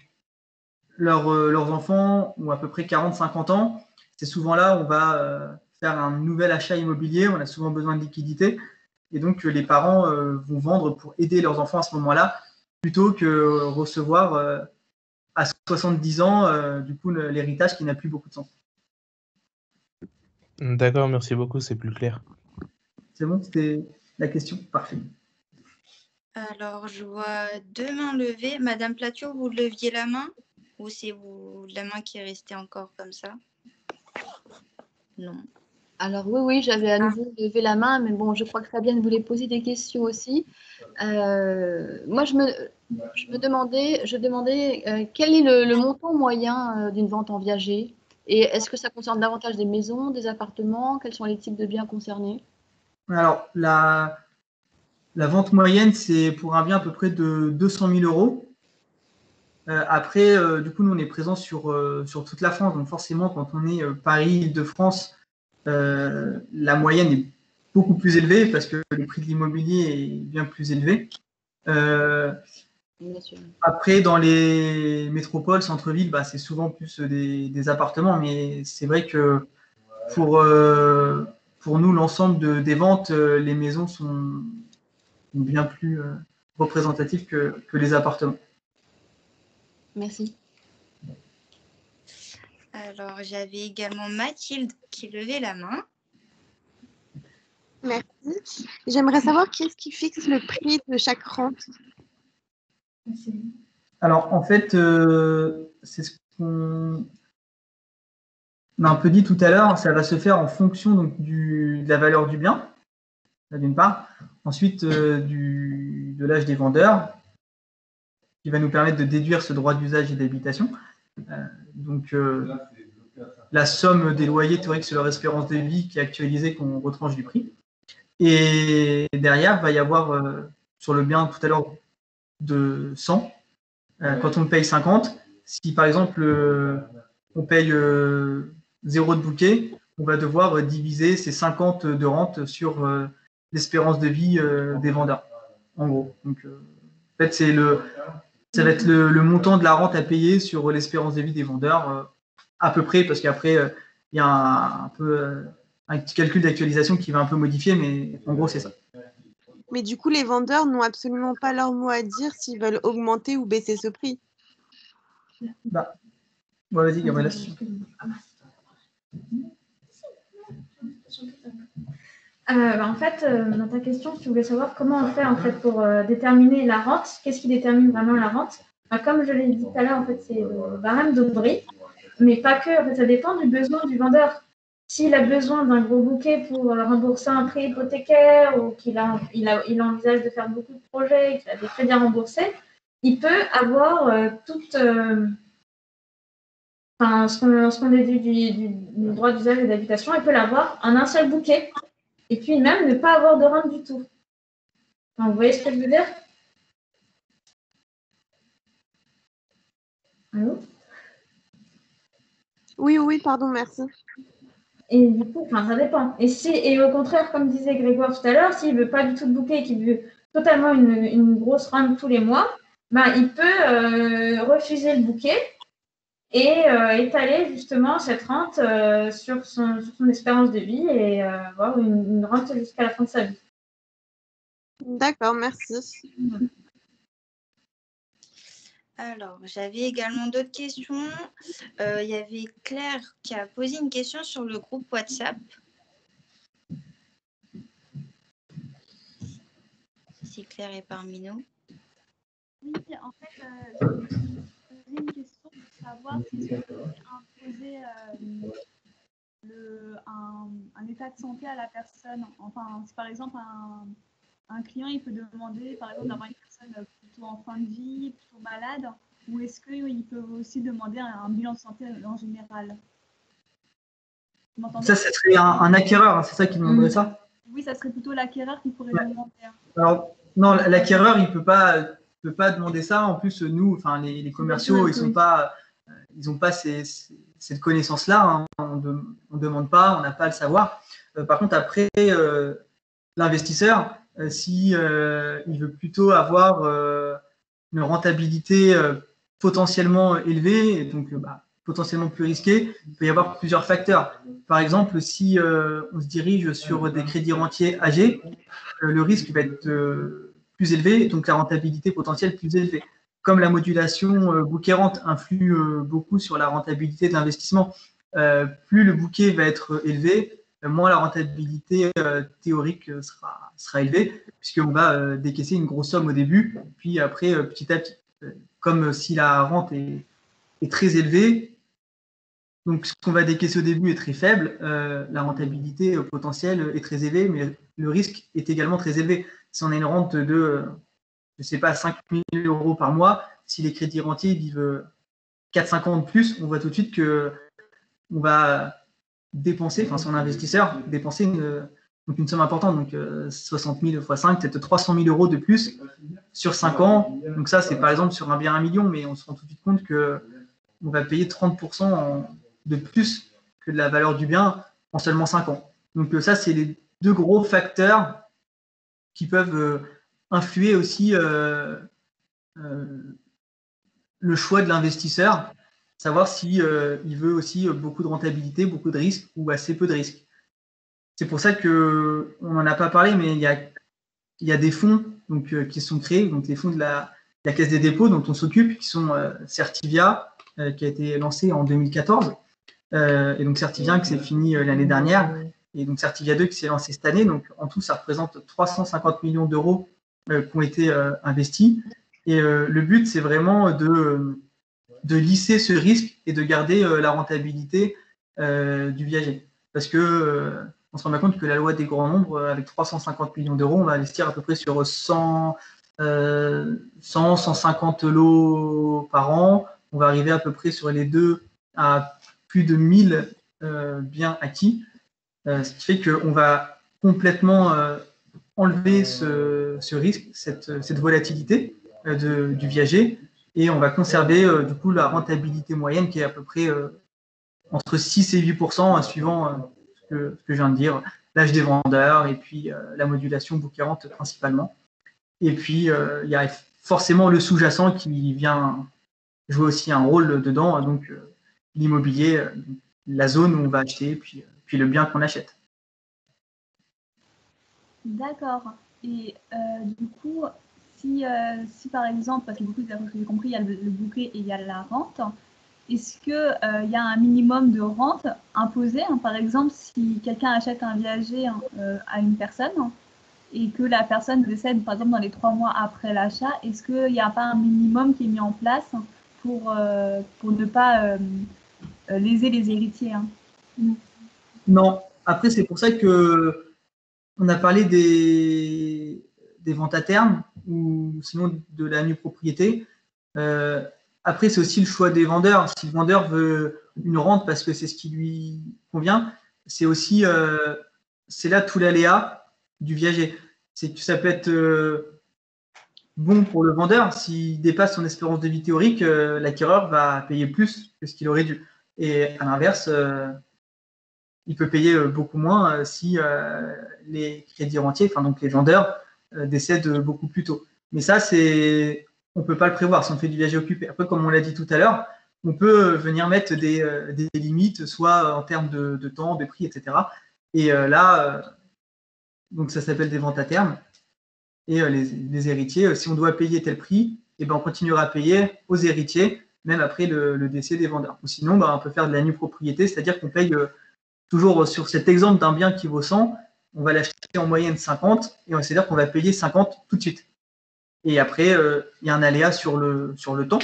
leurs enfants ont à peu près 40-50 ans. C'est souvent là où on va faire un nouvel achat immobilier, on a souvent besoin de liquidité. Et donc, les parents vont vendre pour aider leurs enfants à ce moment-là, plutôt que recevoir à 70 ans, du coup, l'héritage qui n'a plus beaucoup de sens. D'accord, merci beaucoup, c'est plus clair. C'est bon, c'était la question? Parfait. Alors, je vois 2 mains levées. Madame Platio, vous leviez la main ou c'est la main qui est restée encore comme ça? Non. Alors oui, j'avais à nouveau levé la main, mais bon, je crois que Fabienne voulait poser des questions aussi. Moi, je demandais quel est le montant moyen d'une vente en viager, et est-ce que ça concerne davantage des maisons, des appartements? Quels sont les types de biens concernés? Alors, la vente moyenne, c'est pour un bien à peu près de 200 000 euros. Après, du coup, nous, on est présent sur toute la France. Donc, forcément, quand on est Paris, Île-de-France, la moyenne est beaucoup plus élevée parce que le prix de l'immobilier est bien plus élevé. Après, dans les métropoles, centre-ville, bah, c'est souvent plus des appartements, mais c'est vrai que pour nous, l'ensemble des ventes, les maisons sont bien plus représentatives que les appartements. Merci. Alors, j'avais également Mathilde qui levait la main. Merci. J'aimerais savoir qui est-ce qui fixe le prix de chaque rente. Alors, en fait, c'est ce qu'on a un peu dit tout à l'heure, ça va se faire en fonction donc, de la valeur du bien, d'une part. Ensuite, de l'âge des vendeurs, qui va nous permettre de déduire ce droit d'usage et d'habitation. Donc, la somme des loyers théoriques sur leur espérance de vie qui est actualisée, qu'on retranche du prix. Et derrière, il va y avoir sur le bien tout à l'heure de 100. Quand on paye 50, si par exemple on paye 0 de bouquet, on va devoir diviser ces 50 de rente sur l'espérance de vie des vendeurs, en gros. Donc, en fait, ça va être le montant de la rente à payer sur l'espérance de vie des vendeurs, à peu près, parce qu'après, il y a un petit calcul d'actualisation qui va un peu modifier, mais en gros, c'est ça. Mais du coup, les vendeurs n'ont absolument pas leur mot à dire s'ils veulent augmenter ou baisser ce prix. Bah, ouais, vas-y, Gabriela. En fait, dans ta question, tu voulais savoir comment on fait en fait pour déterminer la rente. Qu'est-ce qui détermine vraiment la rente? Comme je l'ai dit tout à l'heure, en fait, c'est le barème d'Aubry, mais pas que. En fait, ça dépend du besoin du vendeur. S'il a besoin d'un gros bouquet pour rembourser un prêt hypothécaire ou qu'il envisage de faire beaucoup de projets, qu'il a des crédits à rembourser, il peut avoir ce qu'on déduit du droit d'usage et d'habitation, il peut l'avoir en un seul bouquet. Et puis même ne pas avoir de rente du tout. Enfin, vous voyez ce que je veux dire? Allô? Oui, oui, pardon, merci. Et du coup, enfin, ça dépend. Et au contraire, comme disait Grégoire tout à l'heure, s'il ne veut pas du tout de bouquet et qu'il veut totalement une grosse rente tous les mois, ben, il peut refuser le bouquet et étaler justement cette rente sur son espérance de vie et avoir une rente jusqu'à la fin de sa vie. D'accord, merci. Alors, j'avais également d'autres questions. Il y avait Claire qui a posé une question sur le groupe WhatsApp. Si Claire est parmi nous. Oui, en fait, j'ai posé une question pour savoir si je peux imposer un état de santé à la personne. Enfin, si par exemple un client il peut demander par exemple d'avoir une personne plutôt en fin de vie, plutôt malade, ou est-ce qu'il peut aussi demander un bilan de santé en général? Ça serait un acquéreur, hein, c'est ça qui demanderait ça? Oui, ça serait plutôt l'acquéreur qui pourrait demander. Alors, non, l'acquéreur, il peut pas demander ça. En plus, nous, enfin, les commerciaux, ils n'ont pas cette connaissance-là. Hein. On ne demande pas, on n'a pas à le savoir. Par contre, après, l'investisseur, si il veut plutôt avoir une rentabilité potentiellement élevée, et donc potentiellement plus risquée, il peut y avoir plusieurs facteurs. Par exemple, si on se dirige sur des crédits rentiers âgés, le risque va être plus élevé, donc la rentabilité potentielle plus élevée. Comme la modulation bouquet-rente influe beaucoup sur la rentabilité de l'investissement, plus le bouquet va être élevé, moins la rentabilité théorique sera élevée, puisqu'on va décaisser une grosse somme au début, puis après, petit à petit, comme si la rente est très élevée, donc ce qu'on va décaisser au début est très faible, la rentabilité potentielle est très élevée, mais le risque est également très élevé. Si on a une rente de, je ne sais pas, 5 000 € par mois, si les crédits rentiers vivent 4-5 ans de plus, on voit tout de suite qu'on va dépenser, enfin son investisseur, dépenser une somme importante, donc 60 000 x 5, peut-être 300 000 € de plus sur 5 ans. Donc ça, c'est par exemple sur un bien 1 million, mais on se rend tout de suite compte qu'on va payer 30% de plus que de la valeur du bien en seulement 5 ans. Donc ça, c'est les deux gros facteurs qui peuvent influer aussi le choix de l'investisseur, savoir si il veut aussi beaucoup de rentabilité, beaucoup de risques ou assez peu de risques. C'est pour ça qu'on n'en a pas parlé, mais il y a des fonds donc, qui sont créés, donc les fonds de la Caisse des dépôts dont on s'occupe, qui sont Certivia, qui a été lancé en 2014, et donc Certivia qui s'est fini l'année dernière, et donc Certivia 2 qui s'est lancé cette année. Donc en tout, ça représente 350 millions d'euros qui ont été investis. Et le but, c'est vraiment de lisser ce risque et de garder la rentabilité du viager. Parce que on se rend compte que la loi des grands nombres, avec 350 millions d'euros, on va investir à peu près sur 150 lots par an. On va arriver à peu près sur les deux à plus de 1000 biens acquis. Ce qui fait qu'on va complètement enlever ce risque, cette volatilité du viager, et on va conserver du coup la rentabilité moyenne qui est à peu près entre 6 et 8%, suivant ce que je viens de dire, l'âge des vendeurs et puis la modulation bouquet-rente principalement. Et puis il y a forcément le sous-jacent qui vient jouer aussi un rôle dedans, donc l'immobilier, la zone où on va acheter, puis le bien qu'on achète. D'accord. Et du coup, si par exemple, parce que du coup, j'ai compris, il y a le bouquet et il y a la rente, est-ce qu'il y a un minimum de rente imposé, hein? Par exemple, si quelqu'un achète un viager à une personne et que la personne décède, par exemple, dans les 3 mois après l'achat, est-ce qu'il n'y a pas un minimum qui est mis en place pour ne pas léser les héritiers, hein? Non. Après, c'est pour ça que on a parlé des ventes à terme ou sinon de la nue propriété. Après, c'est aussi le choix des vendeurs. Si le vendeur veut une rente parce que c'est ce qui lui convient, c'est aussi c'est là tout l'aléa du viager. c'est que ça peut être bon pour le vendeur. S'il dépasse son espérance de vie théorique, l'acquéreur va payer plus que ce qu'il aurait dû. Et à l'inverse, il peut payer beaucoup moins si les crédits rentiers, enfin donc les vendeurs, décèdent beaucoup plus tôt. Mais ça, on ne peut pas le prévoir si on fait du viager occupé. Après, comme on l'a dit tout à l'heure, on peut venir mettre des limites, soit en termes de temps, de prix, etc. Et là, donc ça s'appelle des ventes à terme. Et les héritiers, si on doit payer tel prix, et ben on continuera à payer aux héritiers, même après le décès des vendeurs. Ou sinon, on peut faire de la nue propriété, c'est-à-dire qu'on paye toujours sur cet exemple d'un bien qui vaut 100, on va l'acheter en moyenne 50, et c'est-à-dire qu'on va payer 50 tout de suite. Et après, il y a un aléa sur le temps,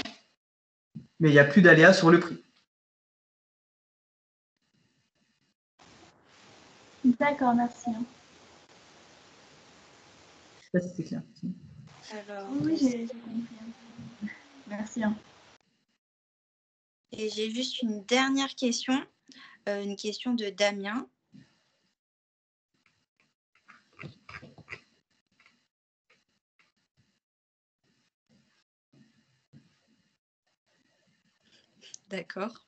mais il n'y a plus d'aléa sur le prix. D'accord, merci. Je ne sais pas si c'est clair. Alors, oui, j'ai compris. Merci. Et j'ai juste une dernière question, une question de Damien. D'accord.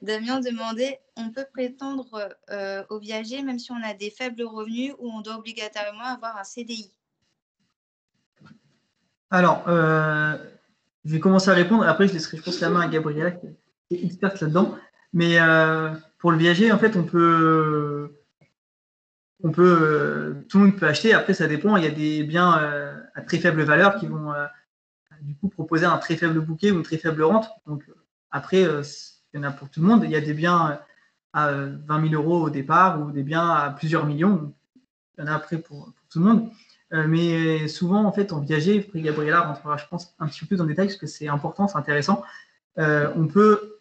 Damien demandait, on peut prétendre au viager même si on a des faibles revenus ou on doit obligatoirement avoir un CDI? Alors, je vais commencer à répondre. Après, je laisserai, je pense, la main à Gabriela qui est experte là-dedans. Mais pour le viager, en fait, tout le monde peut acheter. Après, ça dépend. Il y a des biens à très faible valeur qui vont du coup proposer un très faible bouquet ou une très faible rente. Donc, après, il y en a pour tout le monde. Il y a des biens à 20 000 € au départ ou des biens à plusieurs millions. Donc, il y en a après pour tout le monde. Mais souvent, en fait, en viager, après Gabriela rentrera, je pense, un petit peu plus dans le détail parce que c'est important, c'est intéressant. On peut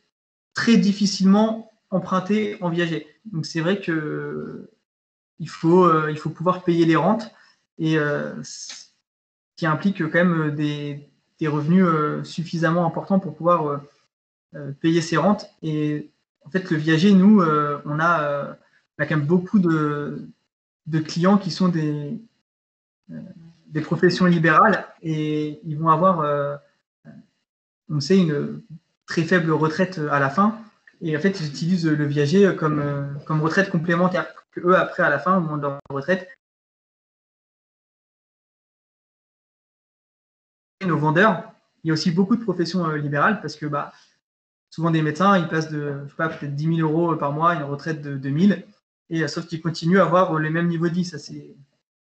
très difficilement emprunter en viager. Donc, c'est vrai que il faut pouvoir payer les rentes et qui implique quand même des revenus suffisamment importants pour pouvoir payer ses rentes. Et en fait, le viager, nous, on a quand même beaucoup de clients qui sont des professions libérales et ils vont avoir, on sait, une très faible retraite à la fin. Et en fait, ils utilisent le viager comme retraite complémentaire. Que eux, après, à la fin, au moment de leur retraite, nos vendeurs, il y a aussi beaucoup de professions libérales parce que souvent des médecins, ils passent de, je sais pas, peut-être 10 000 € par mois à une retraite de 2 000, et sauf qu'ils continuent à avoir les mêmes niveaux de vie. Ça, c'est de toute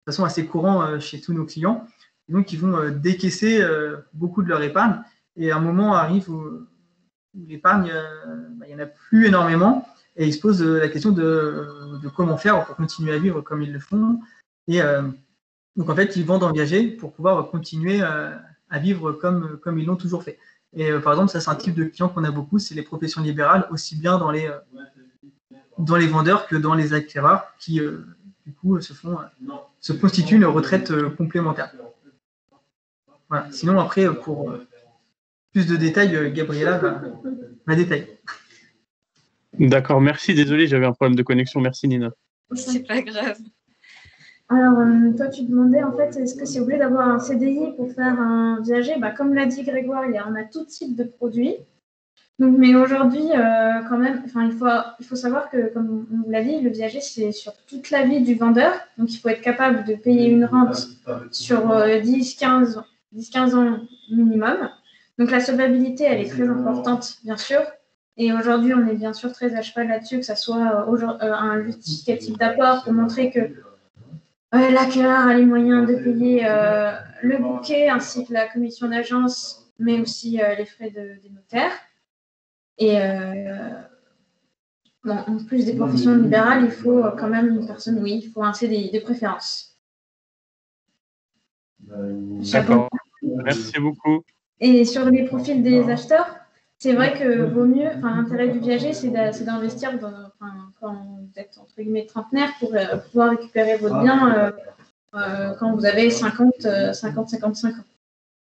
façon assez courant chez tous nos clients. Et donc, ils vont décaisser beaucoup de leur épargne. Et un moment arrive où l'épargne, il n'y en a plus énormément. Et ils se posent la question de comment faire pour continuer à vivre comme ils le font. Et donc, en fait, ils vendent en viager pour pouvoir continuer à vivre comme ils l'ont toujours fait. Et par exemple, ça, c'est un type de client qu'on a beaucoup, c'est les professions libérales, aussi bien dans les vendeurs que dans les acquéreurs qui, du coup, se constituent une retraite complémentaire. Voilà. Sinon, après, pour plus de détails, Gabriela va détailler. D'accord, merci. Désolé, j'avais un problème de connexion. Merci, Nina. C'est pas grave. Alors, toi, tu demandais, en fait, est-ce que c'est obligé d'avoir un CDI pour faire un viager? Comme l'a dit Grégoire, on a tout type de produits. Donc, mais aujourd'hui, quand même, il faut savoir que, comme on vous l'a dit, le viager, c'est sur toute la vie du vendeur. Donc, il faut être capable de payer une rente sur 10-15 ans minimum. Donc, la solvabilité, elle est très importante, bien sûr. Et aujourd'hui, on est bien sûr très à cheval là-dessus, que ça soit un justificatif d'apport pour montrer que l'acquéreur a les moyens de payer le bouquet ainsi que la commission d'agence, mais aussi les frais des notaires. Et en plus des professions libérales, il faut quand même une personne, oui, il faut un CDI de préférence. D'accord, merci beaucoup. Et sur les profils des acheteurs, c'est vrai que vaut mieux, l'intérêt du viager, c'est d'investir quand vous êtes entre guillemets trentenaire pour pouvoir récupérer votre bien quand vous avez 50-55 ans.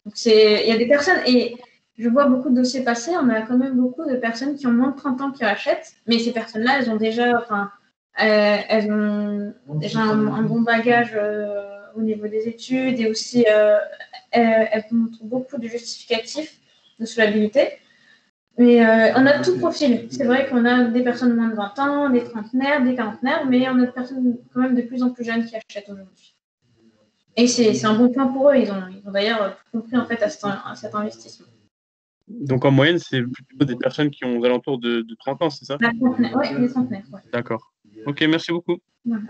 Donc il y a des personnes, et je vois beaucoup de dossiers passer, on a quand même beaucoup de personnes qui ont moins de 30 ans qui achètent, mais ces personnes-là, elles ont déjà elles ont déjà un bon bagage au niveau des études et aussi elles montrent beaucoup de justificatifs de solvabilité. Mais on a tout profil. C'est vrai qu'on a des personnes de moins de 20 ans, des trentenaires, des quarantenaires, mais on a des personnes quand même de plus en plus jeunes qui achètent aujourd'hui. Et c'est un bon point pour eux. Ils ont d'ailleurs compris en fait à cet investissement. Donc en moyenne, c'est plutôt des personnes qui ont aux alentours de 30 ans, c'est ça? Oui, les trentenaires. Ouais. D'accord. Ok, merci beaucoup. Voilà.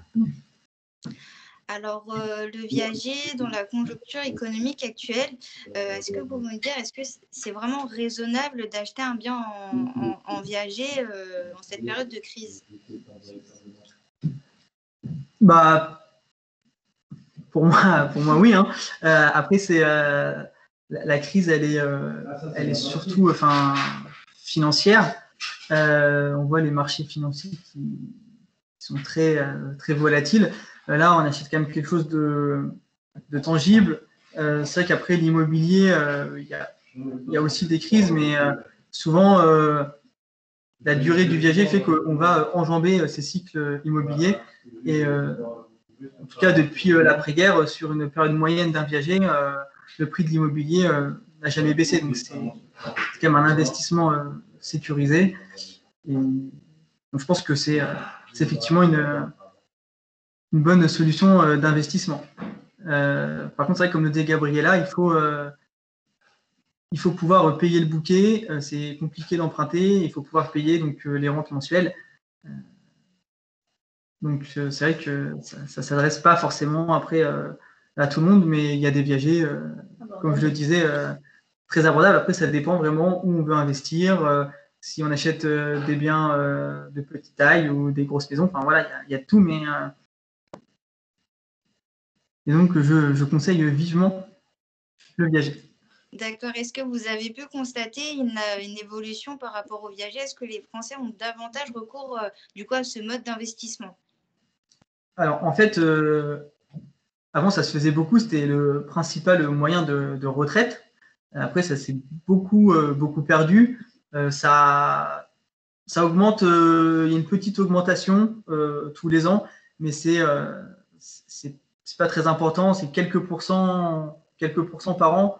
Alors, le viager dans la conjoncture économique actuelle, est-ce que vous pouvez me dire, est-ce que c'est vraiment raisonnable d'acheter un bien en viager en cette période de crise? Bah, pour moi, oui. Hein. Après, la crise, elle est surtout financière. On voit les marchés financiers qui sont très volatiles. Là, on achète quand même quelque chose de tangible. C'est vrai qu'après l'immobilier, il y a aussi des crises, mais souvent, la durée du viager fait qu'on va enjamber ces cycles immobiliers. Et en tout cas, depuis l'après-guerre, sur une période moyenne d'un viager, le prix de l'immobilier n'a jamais baissé. Donc, c'est quand même un investissement sécurisé. Et donc, je pense que c'est effectivement une bonne solution d'investissement. Par contre, c'est vrai que comme le dit Gabriela, il faut pouvoir payer le bouquet. C'est compliqué d'emprunter. Il faut pouvoir payer donc les rentes mensuelles. Donc, c'est vrai que ça ne s'adresse pas forcément après à tout le monde, mais il y a des viagers, comme je le disais, très abordables. Après, ça dépend vraiment où on veut investir. Si on achète des biens de petite taille ou des grosses maisons, enfin voilà, il y a tout, mais et donc je conseille vivement le viager. D'accord. Est-ce que vous avez pu constater une évolution par rapport au viager? Est-ce que les Français ont davantage recours du coup à ce mode d'investissement? Alors, en fait, avant, ça se faisait beaucoup. C'était le principal moyen de retraite. Après, ça s'est beaucoup perdu. Ça augmente. Il y a une petite augmentation tous les ans, mais c'est pas très important. C'est quelques pourcents par an,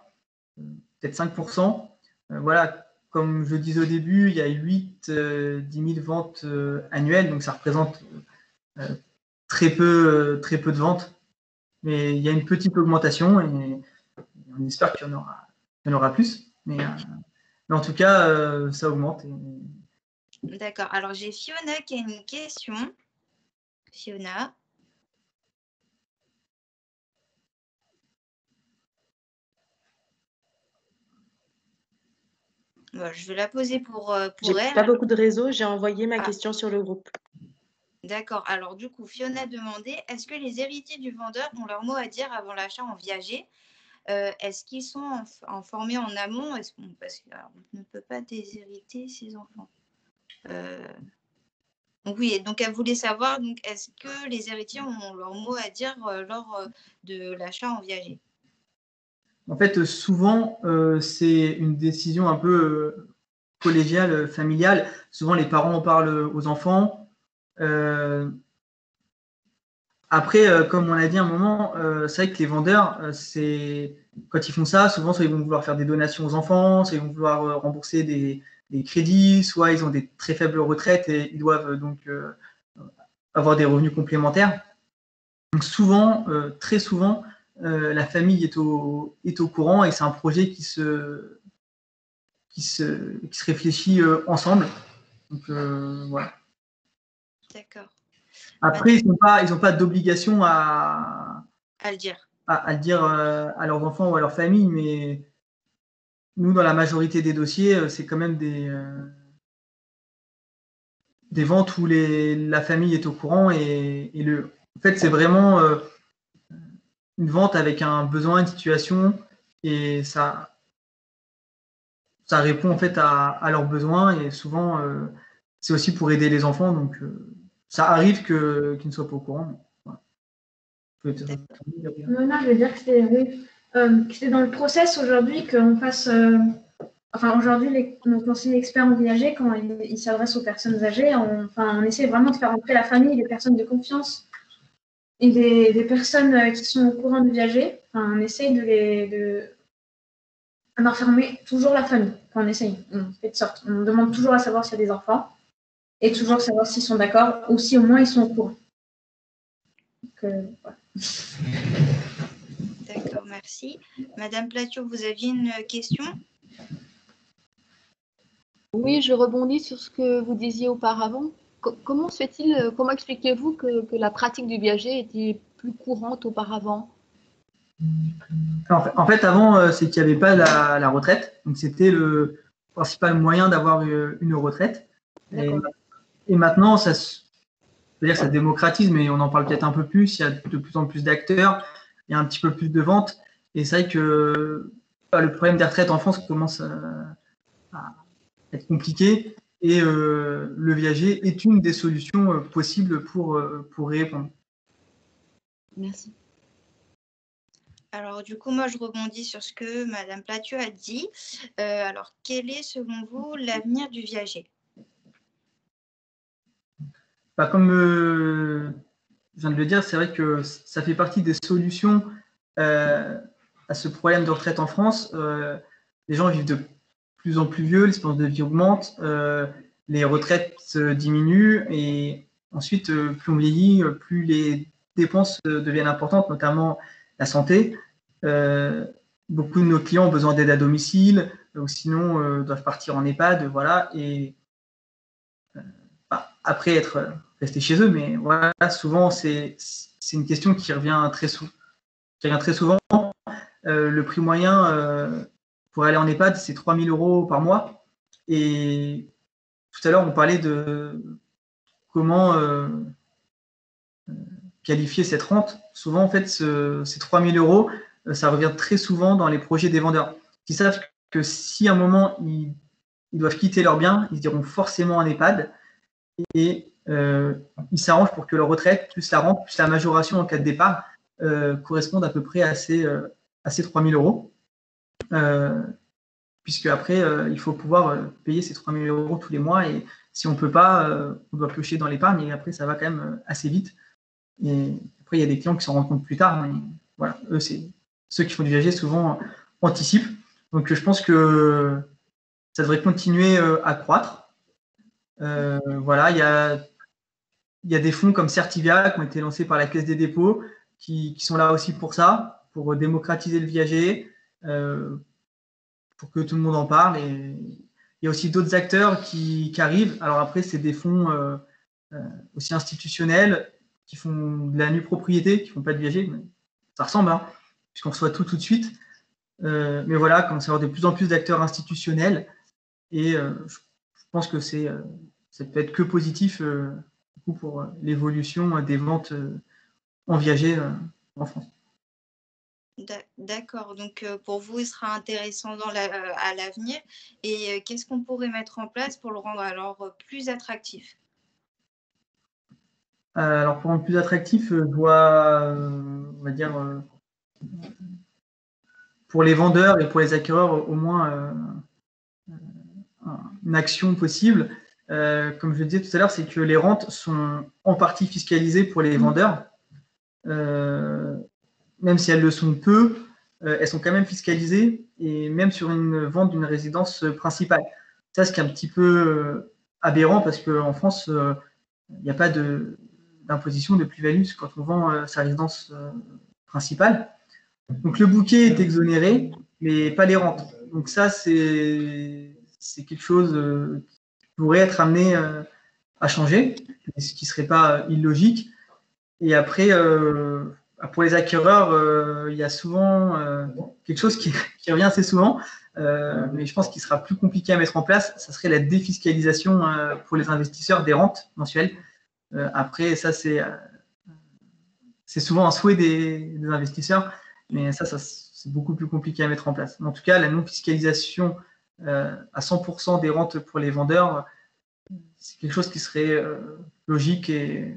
peut-être 5%. Voilà. Comme je disais au début, il y a 8-10 000 ventes annuelles, donc ça représente très peu de ventes, mais il y a une petite augmentation et on espère qu'il y en aura plus. Mais en tout cas, ça augmente. D'accord. Alors, j'ai Fiona qui a une question. Fiona. Bon, je vais la poser pour elle. J'ai pas beaucoup de réseau, j'ai envoyé ma question sur le groupe. D'accord. Alors, du coup, Fiona demandait, est-ce que les héritiers du vendeur ont leur mot à dire avant l'achat en viager? Est-ce qu'ils sont informés en amont? Parce qu'on ne peut pas déshériter ses enfants. Donc oui, donc elle voulait savoir, donc, est-ce que les héritiers ont leur mot à dire lors de l'achat en viager? En fait, souvent, c'est une décision un peu collégiale, familiale. Souvent, les parents en parlent aux enfants. Après, comme on l'a dit à un moment, c'est vrai que les vendeurs, quand ils font ça, souvent, soit ils vont vouloir faire des donations aux enfants, soit ils vont vouloir rembourser des crédits, soit ils ont des très faibles retraites et ils doivent donc avoir des revenus complémentaires. Donc souvent, très souvent, la famille est au courant et c'est un projet qui se réfléchit ensemble. Donc voilà. D'accord. Après, ils n'ont pas d'obligation à le dire. À le dire à leurs enfants ou à leur famille, mais nous, dans la majorité des dossiers, c'est quand même des ventes où la famille est au courant et en fait, c'est vraiment une vente avec un besoin, une situation, et ça répond en fait à leurs besoins et souvent c'est aussi pour aider les enfants, donc ça arrive qu'ils ne soient pas au courant. Voilà. Non, je veux dire que c'était dans le process aujourd'hui qu'on fasse enfin aujourd'hui, nos conseillers experts en viager, quand ils s'adressent aux personnes âgées, on essaie vraiment de faire entrer la famille, les personnes de confiance et des personnes qui sont au courant du viager. Enfin, on essaye de d'enfermer toujours la famille. Enfin, on essaye, on fait de sorte. On demande toujours à savoir s'il y a des enfants et toujours savoir s'ils sont d'accord ou si au moins ils sont au courant. Donc, voilà. D'accord, merci. Madame Platio, vous aviez une question? Oui, je rebondis sur ce que vous disiez auparavant. Comment se fait-il, comment expliquez-vous que la pratique du viager était plus courante auparavant? Alors, en fait, avant, c'est qu'il n'y avait pas la retraite. Donc, c'était le principal moyen d'avoir une retraite. Et maintenant, ça se démocratise, mais on en parle peut-être un peu plus. Il y a de plus en plus d'acteurs, il y a un petit peu plus de ventes. Et c'est vrai que le problème des retraites en France commence à être compliqué. Et le viager est une des solutions possibles pour y répondre. Merci. Alors, du coup, moi, je rebondis sur ce que Madame Platio a dit. Alors, quel est, selon vous, l'avenir du viager? Comme je viens de le dire, c'est vrai que ça fait partie des solutions à ce problème de retraite en France. Les gens vivent de plus en plus vieux, l'espérance de vie augmente, les retraites diminuent et ensuite, plus on vieillit, plus les dépenses deviennent importantes, notamment la santé. Beaucoup de nos clients ont besoin d'aide à domicile ou sinon doivent partir en EHPAD, voilà, et après être restés chez eux, mais voilà, souvent c'est une question qui revient très souvent. Le prix moyen pour aller en EHPAD, c'est 3 000 € par mois. Et tout à l'heure, on parlait de comment qualifier cette rente. Souvent, en fait, ces 3 000 €, ça revient très souvent dans les projets des vendeurs qui savent que si à un moment, ils doivent quitter leurs biens, ils diront forcément un EHPAD et ils s'arrangent pour que leur retraite, plus la rente, plus la majoration en cas de départ, correspondent à peu près à ces 3 000 €. Puisque après, il faut pouvoir payer ces 3 000 € tous les mois. Et si on ne peut pas, on doit piocher dans l'épargne. Et après, ça va quand même assez vite. Et après, il y a des clients qui s'en rendent compte plus tard. Mais voilà, eux, c'est ceux qui font du viager, souvent anticipent. Donc, je pense que ça devrait continuer à croître. Voilà, il y a des fonds comme Certivia qui ont été lancés par la Caisse des dépôts qui sont là aussi pour ça, pour démocratiser le viager, pour que tout le monde en parle. Et il y a aussi d'autres acteurs qui arrivent. Alors après, c'est des fonds aussi institutionnels qui font de la nue propriété, qui ne font pas de viager. Mais ça ressemble, hein, puisqu'on reçoit tout de suite. Mais voilà, comme ça, il y aura de plus en plus d'acteurs institutionnels. Et je pense que ça peut être que positif pour l'évolution des ventes en viager en France. D'accord, donc pour vous, il sera intéressant à l'avenir. Et qu'est-ce qu'on pourrait mettre en place pour le rendre alors plus attractif? Alors pour rendre plus attractif, on va dire, pour les vendeurs et pour les acquéreurs, au moins une action possible. Comme je le disais tout à l'heure, c'est que les rentes sont en partie fiscalisées pour les vendeurs. Même si elles le sont peu, elles sont quand même fiscalisées, et même sur une vente d'une résidence principale. Ça, ce qui est un petit peu aberrant, parce qu'en France, il n'y a pas d'imposition de plus-value quand on vend sa résidence principale. Donc le bouquet est exonéré, mais pas les rentes. Donc ça, c'est quelque chose qui pourrait être amené à changer, ce qui ne serait pas illogique. Et après, pour les acquéreurs, il y a souvent quelque chose qui revient assez souvent, mais je pense qu'il sera plus compliqué à mettre en place. Ça serait la défiscalisation pour les investisseurs des rentes mensuelles. Après, ça, c'est souvent un souhait des investisseurs, mais ça c'est beaucoup plus compliqué à mettre en place. En tout cas, la non-fiscalisation à 100% des rentes pour les vendeurs, c'est quelque chose qui serait logique et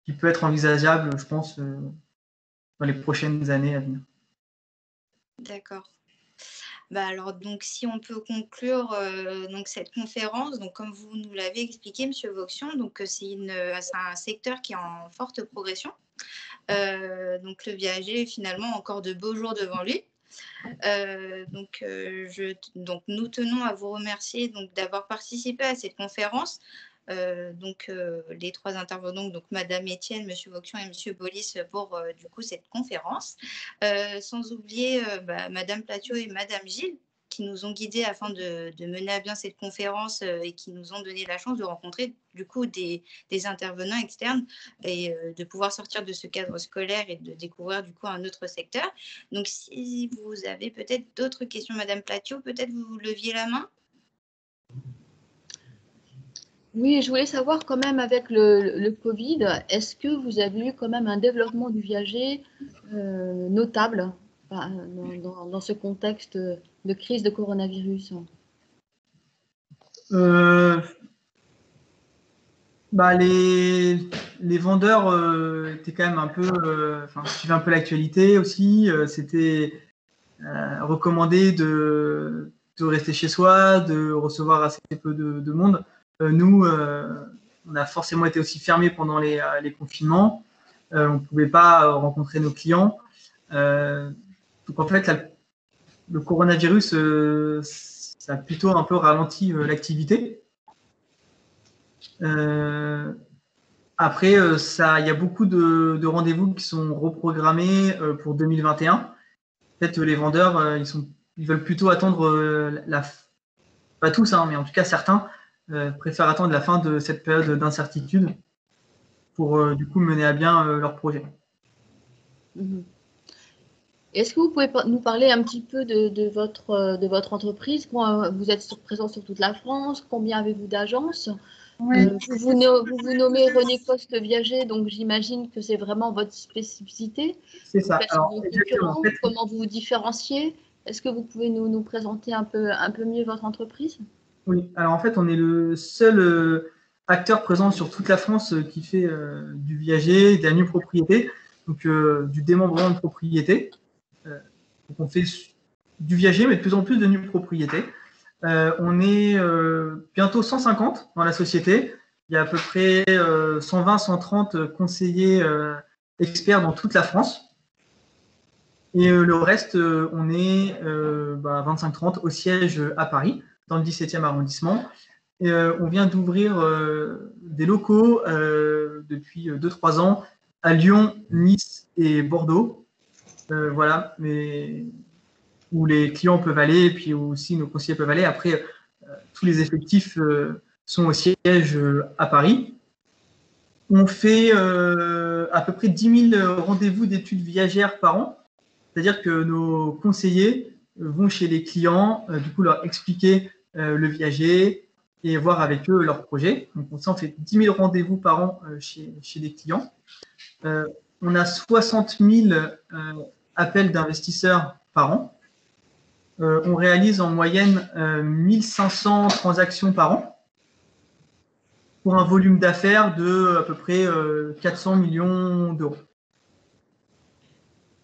qui peut être envisageable, je pense, dans les prochaines années à venir. D'accord. Alors, donc, si on peut conclure donc, cette conférence, donc, comme vous nous l'avez expliqué, Monsieur Vauxion, donc, c'est un secteur qui est en forte progression. Donc, le viager, finalement, encore de beaux jours devant lui. Donc, nous tenons à vous remercier d'avoir participé à cette conférence. Les trois intervenants, donc Madame Etienne, Monsieur Vauxion et Monsieur Bolis pour du coup cette conférence. Sans oublier Madame Platio et Madame Gilles qui nous ont guidés afin de mener à bien cette conférence et qui nous ont donné la chance de rencontrer du coup des intervenants externes et de pouvoir sortir de ce cadre scolaire et de découvrir du coup un autre secteur. Donc si vous avez peut-être d'autres questions, Madame Platio, peut-être vous leviez la main. Oui, je voulais savoir quand même avec le Covid, est-ce que vous avez eu quand même un développement du viager notable dans ce contexte de crise de coronavirus? Les vendeurs étaient quand même un peu, suivaient un peu l'actualité aussi. C'était recommandé de rester chez soi, de recevoir assez peu de monde. Nous, on a forcément été aussi fermés pendant les confinements. On ne pouvait pas rencontrer nos clients. Donc en fait, le coronavirus, ça a plutôt un peu ralenti l'activité. Après, il y a beaucoup de rendez-vous qui sont reprogrammés pour 2021. En fait, les vendeurs, ils veulent plutôt attendre pas tous, hein, mais en tout cas certains préfèrent attendre la fin de cette période d'incertitude pour du coup mener à bien leur projet. Est-ce que vous pouvez nous parler un petit peu de votre entreprise? Vous êtes présent sur toute la France, combien avez-vous d'agences? Oui. Vous nommez René Coste Viager, donc j'imagine que c'est vraiment votre spécificité. C'est ça. Alors, en fait, comment vous vous différenciez? Est-ce que vous pouvez nous présenter un peu mieux votre entreprise? Oui, alors en fait, on est le seul acteur présent sur toute la France qui fait du viager, de la nue propriété, donc du démembrement de propriété. Donc on fait du viager, mais de plus en plus de nue propriété. On est bientôt 150 dans la société. Il y a à peu près 120, 130 conseillers experts dans toute la France. Et le reste, on est 25-30 au siège à Paris, dans le 17e arrondissement. Et, on vient d'ouvrir des locaux depuis 2-3 ans à Lyon, Nice et Bordeaux. Voilà, où les clients peuvent aller et puis aussi nos conseillers peuvent aller. Après, tous les effectifs sont au siège à Paris. On fait à peu près 10 000 rendez-vous d'études viagères par an. C'est-à-dire que nos conseillers vont chez les clients, du coup leur expliquer le viager et voir avec eux leur projet. Donc on fait 10 000 rendez-vous par an chez les clients. On a 60 000 appels d'investisseurs par an. On réalise en moyenne 1500 transactions par an pour un volume d'affaires de à peu près 400 millions d'euros.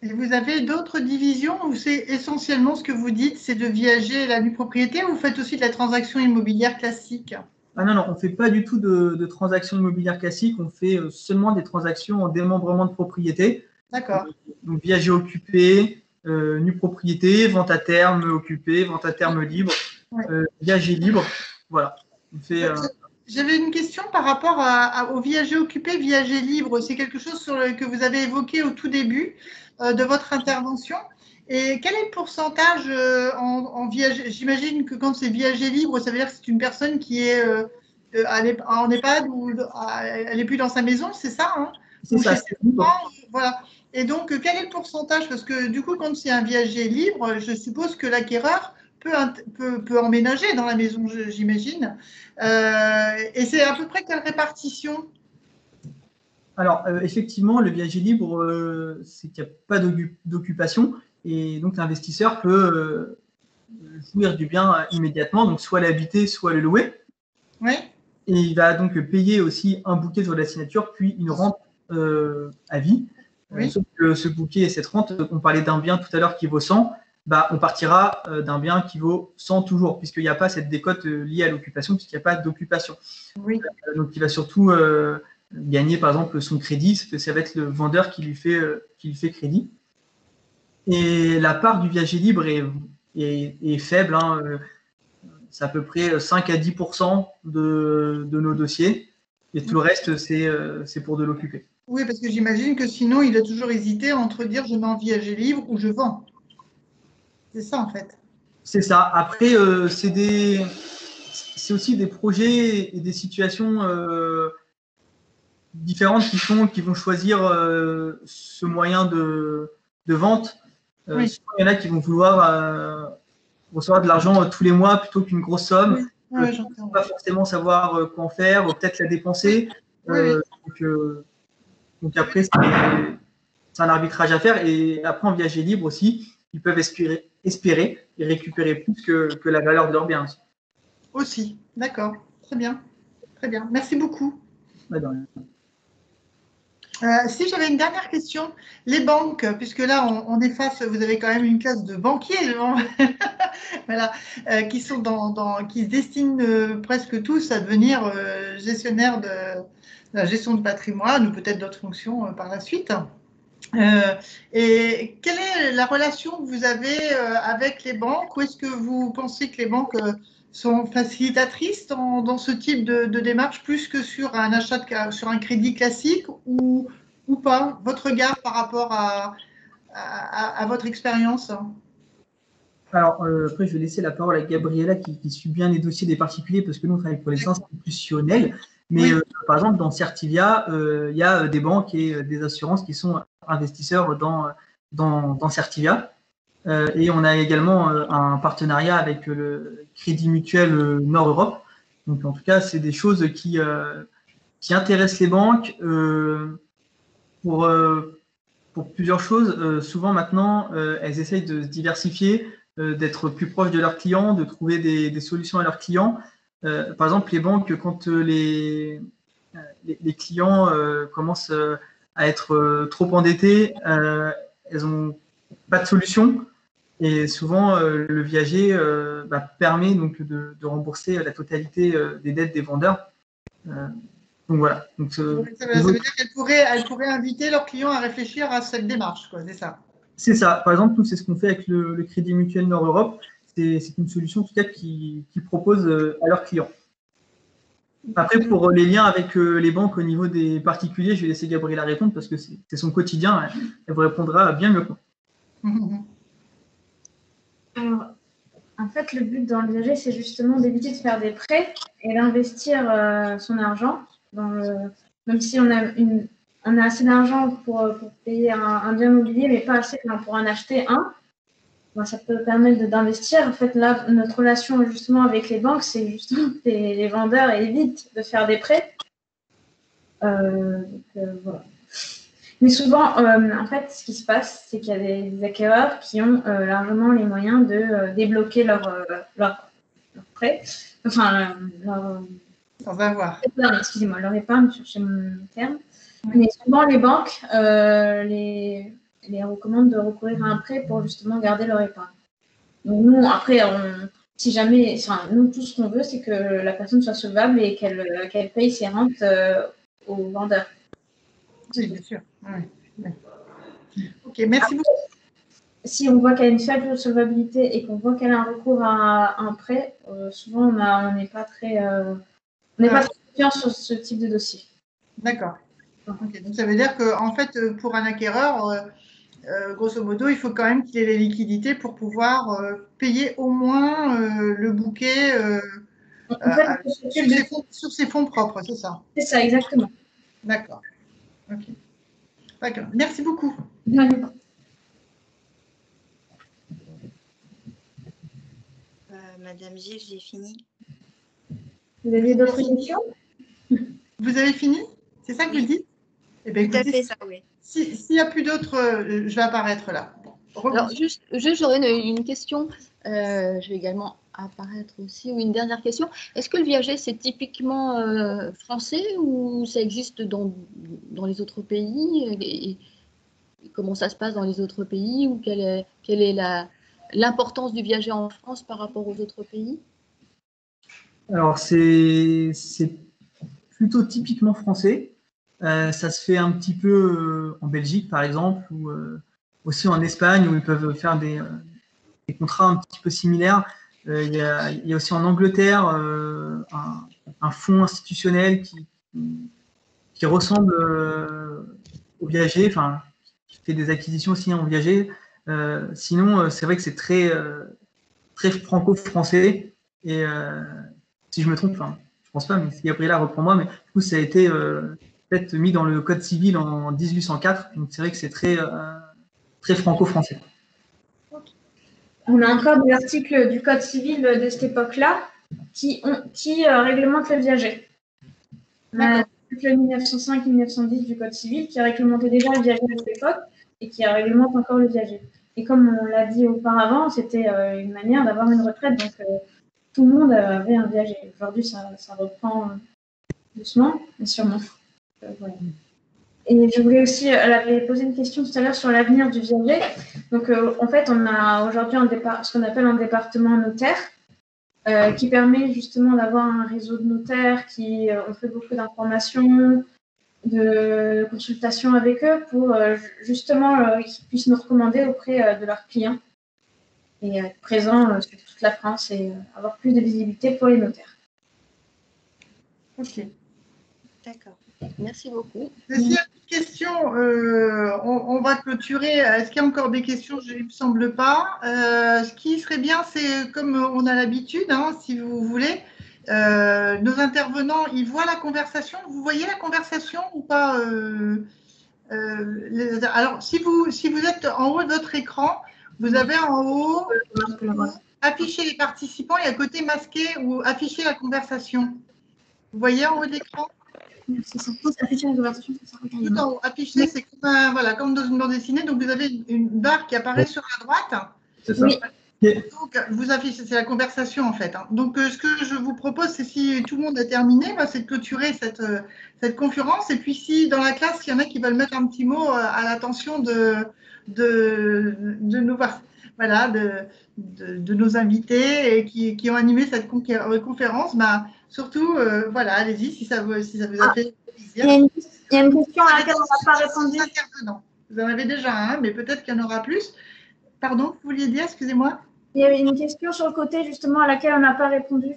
Et vous avez d'autres divisions où c'est essentiellement ce que vous dites, c'est de viager la nue propriété, ou vous faites aussi de la transaction immobilière classique? Ah non, on ne fait pas du tout de transactions immobilières classiques, on fait seulement des transactions en démembrement de propriété. D'accord. Donc viager occupé, nue propriété, vente à terme occupée, vente à terme libre, viager libre. Voilà. J'avais une question par rapport au viager occupé, viager libre. C'est quelque chose que vous avez évoqué au tout début de votre intervention. Et quel est le pourcentage en viager? J'imagine que quand c'est viager libre, ça veut dire que c'est une personne qui est en EHPAD ou elle n'est plus dans sa maison, c'est ça, hein? C'est ça. Voilà. Et donc, quel est le pourcentage? Parce que du coup, quand c'est un viager libre, je suppose que l'acquéreur peut emménager dans la maison, j'imagine. Et c'est à peu près quelle répartition? Alors, effectivement, le viager libre, c'est qu'il n'y a pas d'occupation. Et donc, l'investisseur peut jouir du bien immédiatement, donc soit l'habiter, soit le louer. Oui. Et il va donc payer aussi un bouquet sur la signature, puis une rente à vie. Oui. Sauf que ce bouquet et cette rente, on parlait d'un bien tout à l'heure qui vaut 100. bah, on partira d'un bien qui vaut 100 toujours, puisqu'il n'y a pas cette décote liée à l'occupation, puisqu'il n'y a pas d'occupation. Oui. Donc, il va surtout gagner, par exemple, son crédit, ça va être le vendeur qui lui fait crédit. Et la part du viager libre est faible, hein, c'est à peu près 5 à 10% de nos dossiers, et tout le reste, c'est pour de l'occupé. Oui, parce que j'imagine que sinon, il a toujours hésité entre dire je mets en viager libre ou je vends. C'est ça, en fait. C'est ça. Après, c'est aussi des projets et des situations différentes qui vont choisir ce moyen de vente. Oui. Souvent, il y en a qui vont vouloir recevoir de l'argent tous les mois plutôt qu'une grosse somme. Oui. Ouais, j'entends. Pas forcément savoir quoi en faire, ou peut-être la dépenser. Donc après, c'est un arbitrage à faire. Et après, en viager libre aussi, ils peuvent espérer et récupérer plus que la valeur de leur bien aussi. Aussi, d'accord. Très bien. Très bien. Merci beaucoup. Ouais, de rien. Si j'avais une dernière question, les banques, puisque là on est face, vous avez quand même une classe de banquiers, voilà, qui sont qui se destinent presque tous à devenir gestionnaires de la gestion de patrimoine ou peut-être d'autres fonctions par la suite. Et quelle est la relation que vous avez avec les banques? Ou est-ce que vous pensez que les banques sont facilitatrices dans ce type de démarche plus que sur un achat sur un crédit classique ou pas? Votre regard par rapport à votre expérience? Alors, après, je vais laisser la parole à Gabriella qui suit bien les dossiers des particuliers parce que nous, on travaille pour les institutionnels. Mais Oui. par exemple, dans Certivia, il y a des banques et des assurances qui sont investisseurs dans Certivia. Et on a également un partenariat avec le Crédit Mutuel Nord Europe. Donc, en tout cas, c'est des choses qui intéressent les banques pour plusieurs choses. Souvent, maintenant, elles essayent de se diversifier, d'être plus proches de leurs clients, de trouver des solutions à leurs clients. Par exemple, les banques, quand les clients commencent à être trop endettés, elles n'ont pas de solution. Et souvent, le viager permet donc de rembourser la totalité des dettes des vendeurs. Donc voilà. Donc, ça veut dire qu'elles pourraient inviter leurs clients à réfléchir à cette démarche, quoi, c'est ça? C'est ça. Par exemple, nous, c'est ce qu'on fait avec le Crédit Mutuel Nord Europe. C'est une solution en tout cas qui propose à leurs clients. Après, pour les liens avec les banques au niveau des particuliers, je vais laisser Gabriella répondre parce que c'est son quotidien. Elle vous répondra bien mieux. Alors, en fait, le but dans le viager, c'est justement d'éviter de faire des prêts et d'investir son argent. Même si on a assez d'argent pour payer un bien immobilier, mais pas assez pour en acheter un, ça peut permettre d'investir. En fait, là, notre relation justement avec les banques, c'est justement que les vendeurs évitent de faire des prêts. Voilà. Mais souvent, en fait, ce qui se passe, c'est qu'il y a des acquéreurs qui ont largement les moyens de débloquer leur prêt, enfin, sans avoir. Excusez-moi, leur épargne, je cherchais mon terme. Mais souvent, les banques les recommandent de recourir à un prêt pour justement garder leur épargne. Donc nous, après, si jamais, nous, tout ce qu'on veut, c'est que la personne soit solvable et qu'elle paye ses rentes aux vendeurs. Oui, bien sûr. Ouais. Ok, merci beaucoup. Si on voit qu'elle a une faible solvabilité et qu'on voit qu'elle a un recours à un prêt, souvent on n'est pas très confiant sur ce type de dossier. D'accord. Okay. Donc ça veut dire qu'en fait, pour un acquéreur, grosso modo, il faut quand même qu'il ait les liquidités pour pouvoir payer au moins le bouquet sur ses fonds propres, c'est ça? C'est ça, exactement. D'accord. Ok. D'accord. Merci beaucoup. Madame Gilles, j'ai fini. Vous avez d'autres questions? Vous avez fini? C'est ça que vous dites? Eh bien, tout à fait ça, oui. S'il n'y a plus d'autres, je vais apparaître là. Alors, juste j'aurais une question. Je vais également apparaître aussi. Ou une dernière question. Est-ce que le viager, c'est typiquement français ou ça existe dans les autres pays? Et comment ça se passe dans les autres pays? Ou quelle est l'importance du viager en France par rapport aux autres pays? Alors, c'est plutôt typiquement français. Ça se fait un petit peu en Belgique, par exemple, ou aussi en Espagne, où ils peuvent faire des contrats un petit peu similaires. Il y a aussi en Angleterre un fonds institutionnel qui ressemble au viager, enfin, qui fait des acquisitions aussi en viager. Sinon, c'est vrai que c'est très franco-français. Et si je me trompe, enfin, je pense pas, mais si Gabriela reprend moi, mais du coup, ça a été peut-être mis dans le Code civil en 1804. Donc, c'est vrai que c'est très franco-français. On a encore des articles du Code civil de cette époque-là qui réglementent le viager. On a l'article 1905-1910 du Code civil qui réglementait déjà le viager à cette époque et qui réglemente encore le viager. Et comme on l'a dit auparavant, c'était une manière d'avoir une retraite. Donc, tout le monde avait un viager. Aujourd'hui, ça reprend doucement, mais sûrement. Voilà. Et je voulais aussi, elle avait posé une question tout à l'heure sur l'avenir du viager. Donc, en fait, on a aujourd'hui ce qu'on appelle un département notaire qui permet justement d'avoir un réseau de notaires qui ont fait beaucoup d'informations, de consultations avec eux pour justement qu'ils puissent nous recommander auprès de leurs clients et être présents sur toute la France et avoir plus de visibilité pour les notaires. Ok. D'accord. Merci beaucoup. S'il y a des questions, on va clôturer. Est-ce qu'il y a encore des questions? Il ne me semble pas. Ce qui serait bien, c'est comme on a l'habitude, hein, si vous voulez, nos intervenants, ils voient la conversation. Vous voyez la conversation ou pas? Alors, si vous êtes en haut de votre écran, vous avez en haut afficher les participants et à côté masquer ou afficher la conversation. Vous voyez en haut de l'écran? Afficher la conversation, ça tout en haut. Afficher, c'est comme dans une bande dessinée. Donc, vous avez une barre qui apparaît sur la droite. C'est ça. Oui. Donc, vous affichez, c'est la conversation en fait. Hein. Donc, ce que je vous propose, c'est si tout le monde a terminé, c'est de clôturer cette conférence. Et puis, si dans la classe, il y en a qui veulent mettre un petit mot à l'attention de nos, voilà, de nos invités et qui ont animé cette conférence, surtout, voilà, allez-y si ça vous a fait plaisir. Il y a une question à laquelle on n'a pas répondu. Vous en avez déjà un, mais peut-être qu'il y en aura plus. Pardon, vous vouliez dire, excusez-moi? Il y avait une question sur le côté, justement, à laquelle on n'a pas répondu.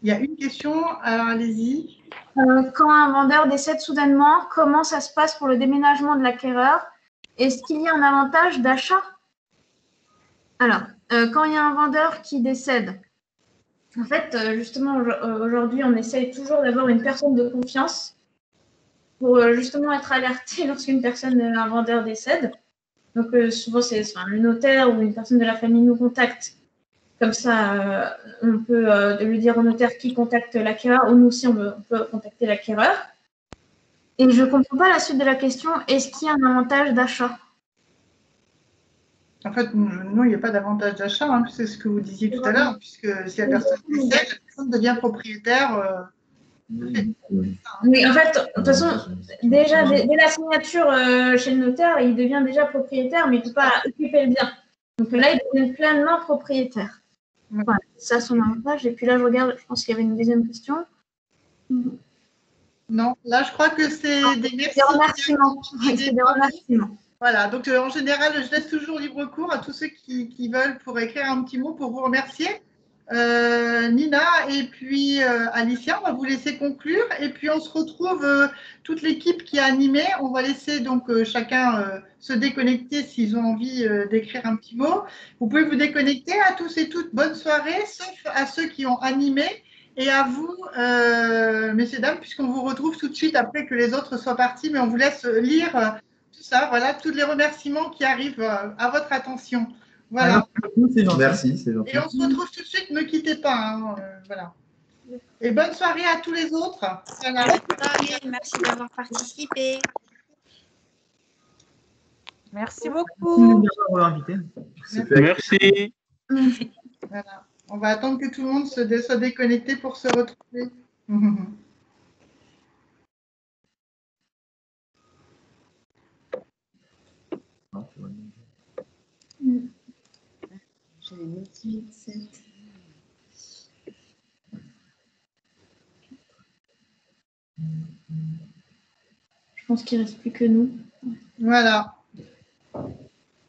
Il y a une question, alors allez-y. Quand un vendeur décède soudainement, comment ça se passe pour le déménagement de l'acquéreur? Est-ce qu'il y a un avantage d'achat? Alors, quand il y a un vendeur qui décède, en fait, justement, aujourd'hui, on essaye toujours d'avoir une personne de confiance pour justement être alerté lorsqu'une personne, un vendeur décède. Donc, souvent, c'est le notaire ou une personne de la famille nous contacte. Comme ça, on peut lui dire au notaire qui contacte l'acquéreur ou nous aussi, on peut contacter l'acquéreur. Et je ne comprends pas la suite de la question. Est-ce qu'il y a un avantage d'achat? En fait, non, il n'y a pas d'avantage d'achat, hein, c'est ce que vous disiez tout à l'heure, puisque si la personne décède, la personne devient propriétaire. Oui, en fait, de toute façon, déjà, dès la signature chez le notaire, il devient déjà propriétaire, mais il ne peut pas occuper le bien. Donc là, il devient pleinement propriétaire. Voilà, ça, son avantage. Et puis là, je regarde, je pense qu'il y avait une deuxième question. Non, là, je crois que c'est des merci. Des remerciements. C'est des remerciements. Voilà, donc en général, je laisse toujours libre cours à tous ceux qui veulent pour écrire un petit mot pour vous remercier. Nina et puis Alicia, on va vous laisser conclure. Et puis, on se retrouve, toute l'équipe qui a animé. On va laisser donc chacun se déconnecter s'ils ont envie d'écrire un petit mot. Vous pouvez vous déconnecter à tous et toutes. Bonne soirée, sauf à ceux qui ont animé. Et à vous, messieurs, dames, puisqu'on vous retrouve tout de suite après que les autres soient partis, mais on vous laisse lire tout ça, voilà, tous les remerciements qui arrivent à votre attention. Voilà. Merci, c'est gentil. Et on se retrouve tout de suite, ne quittez pas. Hein, voilà. Et bonne soirée à tous les autres. Voilà. Bonne soirée, merci d'avoir participé. Merci beaucoup. Merci. Voilà. On va attendre que tout le monde soit déconnecté pour se retrouver. Je pense qu'il ne reste plus que nous. Voilà.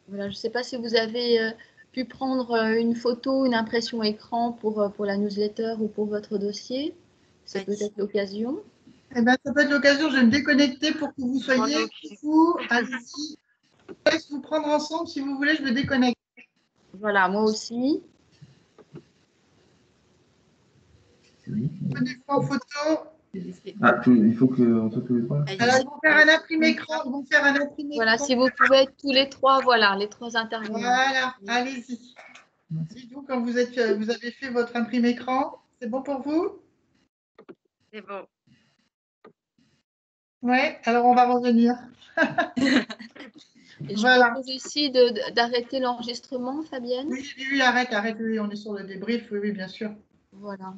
Voilà, je ne sais pas si vous avez pu prendre une photo, une impression écran pour la newsletter ou pour votre dossier. C'est peut-être l'occasion. Eh ben, ça peut être l'occasion, je vais me déconnecter pour que vous soyez fous. Allez-y. Je laisse vous prendre ensemble si vous voulez, je me déconnecte. Voilà, moi aussi. Prenez-vous en photo. Ah, il faut qu'on soit tous les trois. Alors, ils vont faire un imprimé écran. Ils vont faire un imprimé Voilà, écran. si vous pouvez être tous les trois, voilà, les trois intervenants. Voilà, allez-y. Dites-nous quand vous avez fait votre imprimé écran. C'est bon pour vous? C'est bon. Ouais, alors on va revenir. Et je Voilà. propose ici d'arrêter l'enregistrement, Fabienne. Oui, arrête, oui, on est sur le débrief, oui, bien sûr. Voilà.